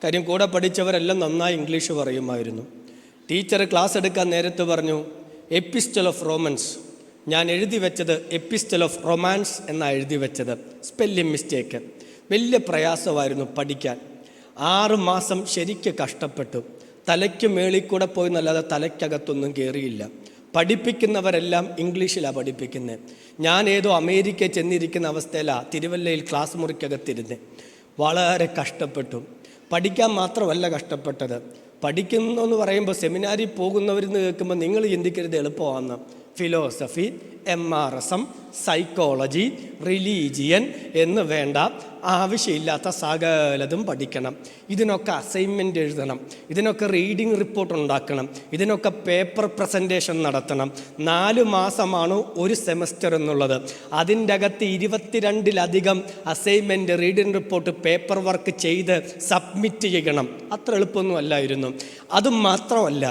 കാര്യം കൂടെ പഠിച്ചവരെല്ലാം നന്നായി ഇംഗ്ലീഷ് പറയുമായിരുന്നു. ടീച്ചർ ക്ലാസ് എടുക്കാൻ നേരത്ത് പറഞ്ഞു എപ്പിസ്റ്റൽ ഓഫ് റോമൻസ്. ഞാൻ എഴുതി വെച്ചത് എപ്പിസ്റ്റൽ ഓഫ് റൊമാൻസ് എന്നാണ് എഴുതി വെച്ചത്. Spelling mistake. വലിയ പ്രയാസമായിരുന്നു പഠിക്കാൻ. 6 മാസം ശരിക്ക് കഷ്ടപ്പെട്ടു. തലയ്ക്ക് മേളിൽ കൂടെ പോയി എന്നല്ലാതെ തലയ്ക്കകത്തൊന്നും കയറിയില്ല. പഠിപ്പിക്കുന്നവരെല്ലാം ഇംഗ്ലീഷിലാണ് പഠിപ്പിക്കുന്നത്. ഞാൻ ഏതോ അമേരിക്കയിൽ ചെന്നിരിക്കുന്ന അവസ്ഥയിലാണ് തിരുവല്ലയിൽ ക്ലാസ് മുറിക്കകത്തിരുന്ന് വളരെ കഷ്ടപ്പെട്ടു. പഠിക്കാൻ മാത്രമല്ല കഷ്ടപ്പെട്ടത്, പഠിക്കുന്നു എന്ന് പറയുമ്പോൾ സെമിനാരിൽ പോകുന്നവരെന്ന് കേൾക്കുമ്പോൾ നിങ്ങൾ ചിന്തിക്കരുത് എളുപ്പമാണെന്ന്. ഫിലോസഫി, MRSM, സൈക്കോളജി, റിലീജിയൻ എന്ന് വേണ്ട ആവശ്യമില്ലാത്ത സകലതും പഠിക്കണം. ഇതിനൊക്കെ അസൈൻമെൻ്റ് എഴുതണം, ഇതിനൊക്കെ റീഡിംഗ് റിപ്പോർട്ട് ഉണ്ടാക്കണം, ഇതിനൊക്കെ പേപ്പർ പ്രസൻറ്റേഷൻ നടത്തണം. 4 മാസമാണ് ഒരു സെമസ്റ്റർ എന്നുള്ളത്. അതിൻ്റെ അകത്ത് 22-ലധികം assignment, reading report, paper work ചെയ്ത് സബ്മിറ്റ് ചെയ്യണം. അത്ര എളുപ്പമൊന്നും അല്ലായിരുന്നു. അതും മാത്രമല്ല,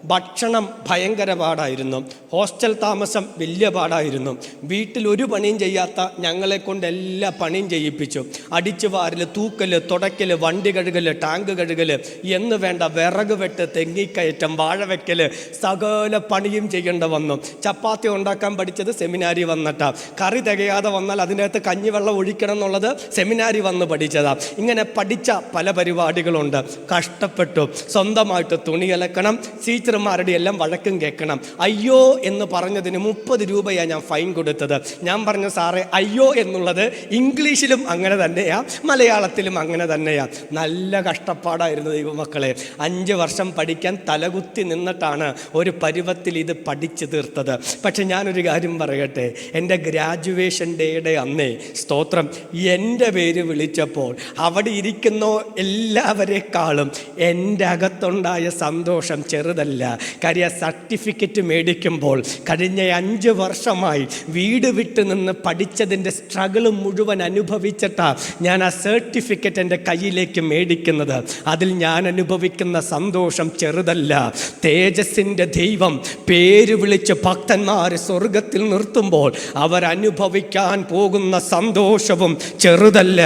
ഭക്ഷണം ഭയങ്കര പാടായിരുന്നു. ഹോസ്റ്റൽ താമസം വലിയ പാടായിരുന്നു. വീട്ടിൽ ഒരു പണിയും ചെയ്യാത്ത ഞങ്ങളെ കൊണ്ട് എല്ലാ പണിയും ചെയ്യിപ്പിച്ചു. അടിച്ചു വാരൽ, തൂക്കൽ, തുടയ്ക്കൽ, വണ്ടി കഴുകൽ, ടാങ്ക് കഴുകൽ എന്ന് വേണ്ട, വിറക് വെട്ട്, തെങ്ങിക്കയറ്റം, വാഴ വയ്ക്കൽ, സകല പണിയും ചെയ്യേണ്ട വന്നു. ചപ്പാത്തി ഉണ്ടാക്കാൻ പഠിച്ചത് സെമിനാരി വന്നിട്ടാ. കറി തികയാതെ വന്നാൽ അതിനകത്ത് കഞ്ഞിവെള്ളം ഒഴിക്കണം എന്നുള്ളത് സെമിനാരി വന്ന് പഠിച്ചതാ. ഇങ്ങനെ പഠിച്ച പല പരിപാടികളുണ്ട്. കഷ്ടപ്പെട്ടു. സ്വന്തമായിട്ട് തുണി അലക്കണം, ടീച്ചർമാരുടെ എല്ലാം വഴക്കും കേൾക്കണം. അയ്യോ എന്ന് പറഞ്ഞതിന് 30 രൂപയാണ് ഞാൻ ഫൈൻ കൊടുത്തത്. ഞാൻ പറഞ്ഞു, സാറേ അയ്യോ എന്നുള്ളത് ഇംഗ്ലീഷിലും അങ്ങനെ തന്നെയാ, മലയാളത്തിലും അങ്ങനെ തന്നെയാ. നല്ല കഷ്ടപ്പാടായിരുന്നു ദൈവമക്കളെ. 5 വർഷം പഠിക്കാൻ തലകുത്തി നിന്നിട്ടാണ് ഒരു പരുവത്തിൽ ഇത് പഠിച്ചു തീർത്തത്. പക്ഷെ ഞാനൊരു കാര്യം പറയട്ടെ, എൻ്റെ ഗ്രാജുവേഷൻ ഡേയുടെ അന്നേ സ്തോത്രം എൻ്റെ പേര് വിളിച്ചപ്പോൾ അവിടെ ഇരിക്കുന്ന എല്ലാവരെക്കാളും എൻ്റെ അകത്തുണ്ടായ സന്തോഷം ചെറുതല്ല. കാര്യം സർട്ടിഫിക്കറ്റ് മേടിക്കുമ്പോൾ കഴിഞ്ഞ 5 വർഷമായി വീട് വിട്ട് നിന്ന് പഠിച്ചതിൻ്റെ സ്ട്രഗിൾ മുഴുവൻ അനുഭവിച്ചിട്ടാണ് ഞാൻ ആ സർട്ടിഫിക്കറ്റ് എൻ്റെ കയ്യിലേക്ക് മേടിക്കുന്നത്. അതിൽ ഞാൻ അനുഭവിക്കുന്ന സന്തോഷം ചെറുതല്ല. തേജസ്സിൻ്റെ ദൈവം പേര് വിളിച്ച് ഭക്തന്മാരെ സ്വർഗത്തിൽ നിർത്തുമ്പോൾ അവരനുഭവിക്കാൻ പോകുന്ന സന്തോഷവും ചെറുതല്ല.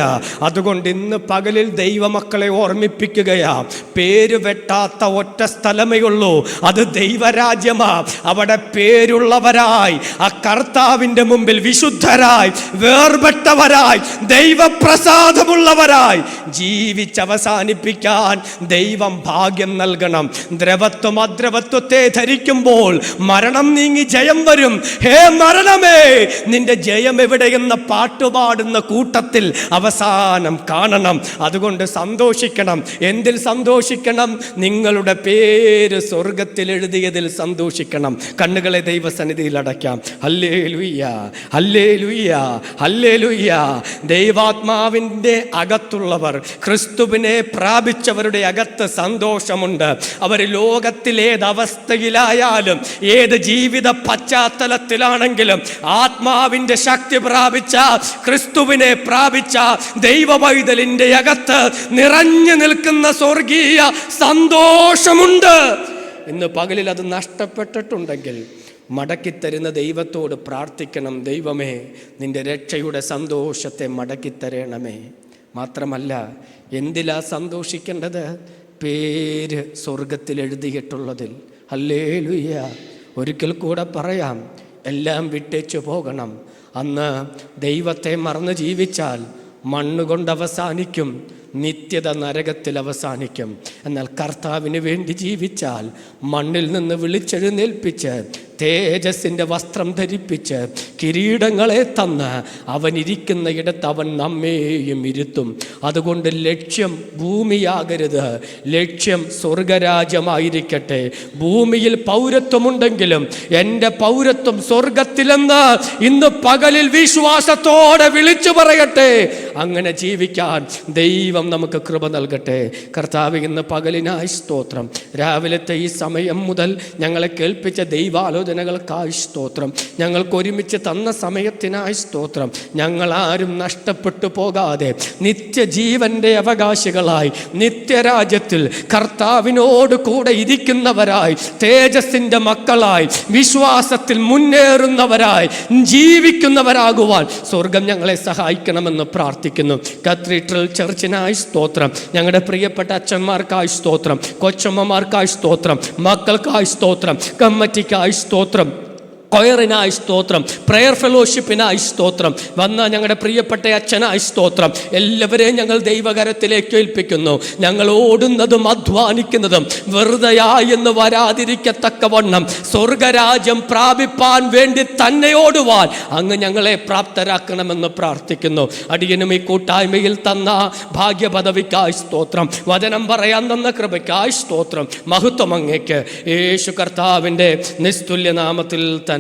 അതുകൊണ്ട് ഇന്ന് പകലിൽ ദൈവമക്കളെ ഓർമ്മിപ്പിക്കുകയാ, പേര് വെട്ടാത്ത ഒറ്റ സ്ഥലമേ ഉള്ളൂ, അത് ദൈവരാജ്യമാ. അവിടെ പേരുള്ളവരായി, ആ കർത്താവിൻ്റെ മുമ്പിൽ വിശുദ്ധരായി, വേർപെട്ടവരായി, ദൈവപ്രസാദമുള്ളവരായി ജീവിച്ചവസാനിപ്പിക്കാൻ ദൈവം ഭാഗ്യം നൽകണം. ദ്രവത്വം അദ്രവത്വത്തെ ധരിക്കുമ്പോൾ മരണം നീങ്ങി ജയം വരും. ഹേ മരണമേ, നിന്റെ ജയം എവിടെയെന്ന പാട്ടുപാടുന്ന കൂട്ടത്തിൽ അവസാനം കാണണം. അതുകൊണ്ട് സന്തോഷിക്കണം. എന്തിൽ സന്തോഷിക്കണം? നിങ്ങളുടെ പേര് സ്വർഗത്തിൽ എഴുതിയതിൽ സന്തോഷിക്കണം. കണ്ണുകളെ ദൈവസന്നിധിയിൽ അടയ്ക്കാം. Hallelujah, hallelujah, hallelujah. ദൈവാത്മാവിൻ്റെ അകത്തുള്ളവർ, ക്രിസ്തുവിനെ പ്രാപിച്ചവരുടെ അകത്ത് സന്തോഷമുണ്ട്. അവർ ലോകത്തിൽ ഏതവസ്ഥയിലായാലും, ഏത് ജീവിത പശ്ചാത്തലത്തിലാണെങ്കിലും ആത്മാവിൻ്റെ ശക്തി പ്രാപിച്ച, ക്രിസ്തുവിനെ പ്രാപിച്ച ദൈവവൈതലിൻ്റെ അകത്ത് നിറഞ്ഞു നിൽക്കുന്ന സ്വർഗീയ സന്തോഷമുണ്ട്. ഇന്ന് പകലിൽ അത് നഷ്ടപ്പെട്ടിട്ടുണ്ടെങ്കിൽ മടക്കിത്തരുന്ന ദൈവത്തോട് പ്രാർത്ഥിക്കണം. ദൈവമേ, നിൻ്റെ രക്ഷയുടെ സന്തോഷത്തെ മടക്കിത്തരണമേ. മാത്രമല്ല, എന്തിലാ സന്തോഷിക്കേണ്ടത്? പേര് സ്വർഗത്തിൽ എഴുതിയിട്ടുള്ളതിൽ. ഹല്ലേലൂയ. ഒരിക്കൽ കൂടെ പറയാം, എല്ലാം വിട്ടേച്ചു പോകണം. അന്ന് ദൈവത്തെ മറന്ന് ജീവിച്ചാൽ മണ്ണുകൊണ്ട് അവസാനിക്കും, നിത്യത നരകത്തിൽ അവസാനിക്കും. എന്നാൽ കർത്താവിന് വേണ്ടി ജീവിച്ചാൽ മണ്ണിൽ നിന്ന് വിളിച്ചെഴുന്നേൽപ്പിച്ച് തേജസ്സിൻ്റെ വസ്ത്രം ധരിപ്പിച്ച് കിരീടങ്ങളെ തന്ന് അവൻ ഇരിക്കുന്ന ഇടത്ത് അവൻ നമ്മെയും ഇരുത്തും. അതുകൊണ്ട് ലക്ഷ്യം ഭൂമിയാകരുത്, ലക്ഷ്യം സ്വർഗരാജ്യമായിരിക്കട്ടെ. ഭൂമിയിൽ പൗരത്വമുണ്ടെങ്കിലും എൻ്റെ പൗരത്വം സ്വർഗത്തിലെന്ന് ഇന്ന് പകലിൽ വിശ്വാസത്തോടെ വിളിച്ചു പറയട്ടെ. അങ്ങനെ ജീവിക്കാൻ ദൈവം നമുക്ക് കൃപ നൽകട്ടെ. കർത്താവ്, ഇന്ന് പകലിനായി സ്തോത്രം. രാവിലത്തെ ഈ സമയം മുതൽ ഞങ്ങളെ കേൾപ്പിച്ച ദൈവാലോചനകൾക്കായി സ്തോത്രം. ഞങ്ങൾക്ക് ഒരുമിച്ച് തന്ന സമയത്തിനായി സ്തോത്രം. ഞങ്ങളാരും നഷ്ടപ്പെട്ടു പോകാതെ നിത്യജീവൻ്റെ അവകാശികളായി, നിത്യരാജ്യത്തിൽ കർത്താവിനോട് കൂടെ ഇരിക്കുന്നവരായി, തേജസ്സിൻ്റെ മക്കളായി, വിശ്വാസത്തിൽ മുന്നേറുന്നവരായി ജീവിക്കുന്നവരാകുവാൻ സ്വർഗം ഞങ്ങളെ സഹായിക്കണമെന്ന് പ്രാർത്ഥിക്കുന്നു. കത്തീഡ്രൽ ചർച്ചിനായി സ്തോത്രം. ഞങ്ങളുടെ പ്രിയപ്പെട്ട അച്ഛന്മാർക്കായി സ്തോത്രം, കൊച്ചമ്മമാർക്കായി സ്തോത്രം, മക്കൾക്കായി സ്തോത്രം, കമ്മിറ്റിക്കായി സ്തോത്രം. കൊയറിനായി സ്തോത്രം, പ്രെയർ ഫെലോഷിപ്പിനായി സ്തോത്രം, വന്ന ഞങ്ങളുടെ പ്രിയപ്പെട്ട അച്ഛനായി സ്തോത്രം. എല്ലാവരെയും ഞങ്ങൾ ദൈവകരത്തിലേക്ക് ഏൽപ്പിക്കുന്നു. ഞങ്ങൾ ഓടുന്നതും അധ്വാനിക്കുന്നതും വെറുതെയായി എന്ന് വരാതിരിക്കത്തക്കവണ്ണം സ്വർഗരാജ്യം പ്രാപിപ്പാൻ വേണ്ടി തന്നെ ഓടുവാൻ അങ്ങ് ഞങ്ങളെ പ്രാപ്തരാക്കണമെന്ന് പ്രാർത്ഥിക്കുന്നു. അടിയനും ഈ കൂട്ടായ്മയിൽ തന്ന ഭാഗ്യപദവിക്കായി സ്തോത്രം, വചനം പറയാൻ തന്ന കൃപയ്ക്കായി സ്തോത്രം. മഹത്വം അങ്ങേക്ക് യേശു കർത്താവിൻ്റെ നിസ്തുല്യ നാമത്തിൽ തന്നെ.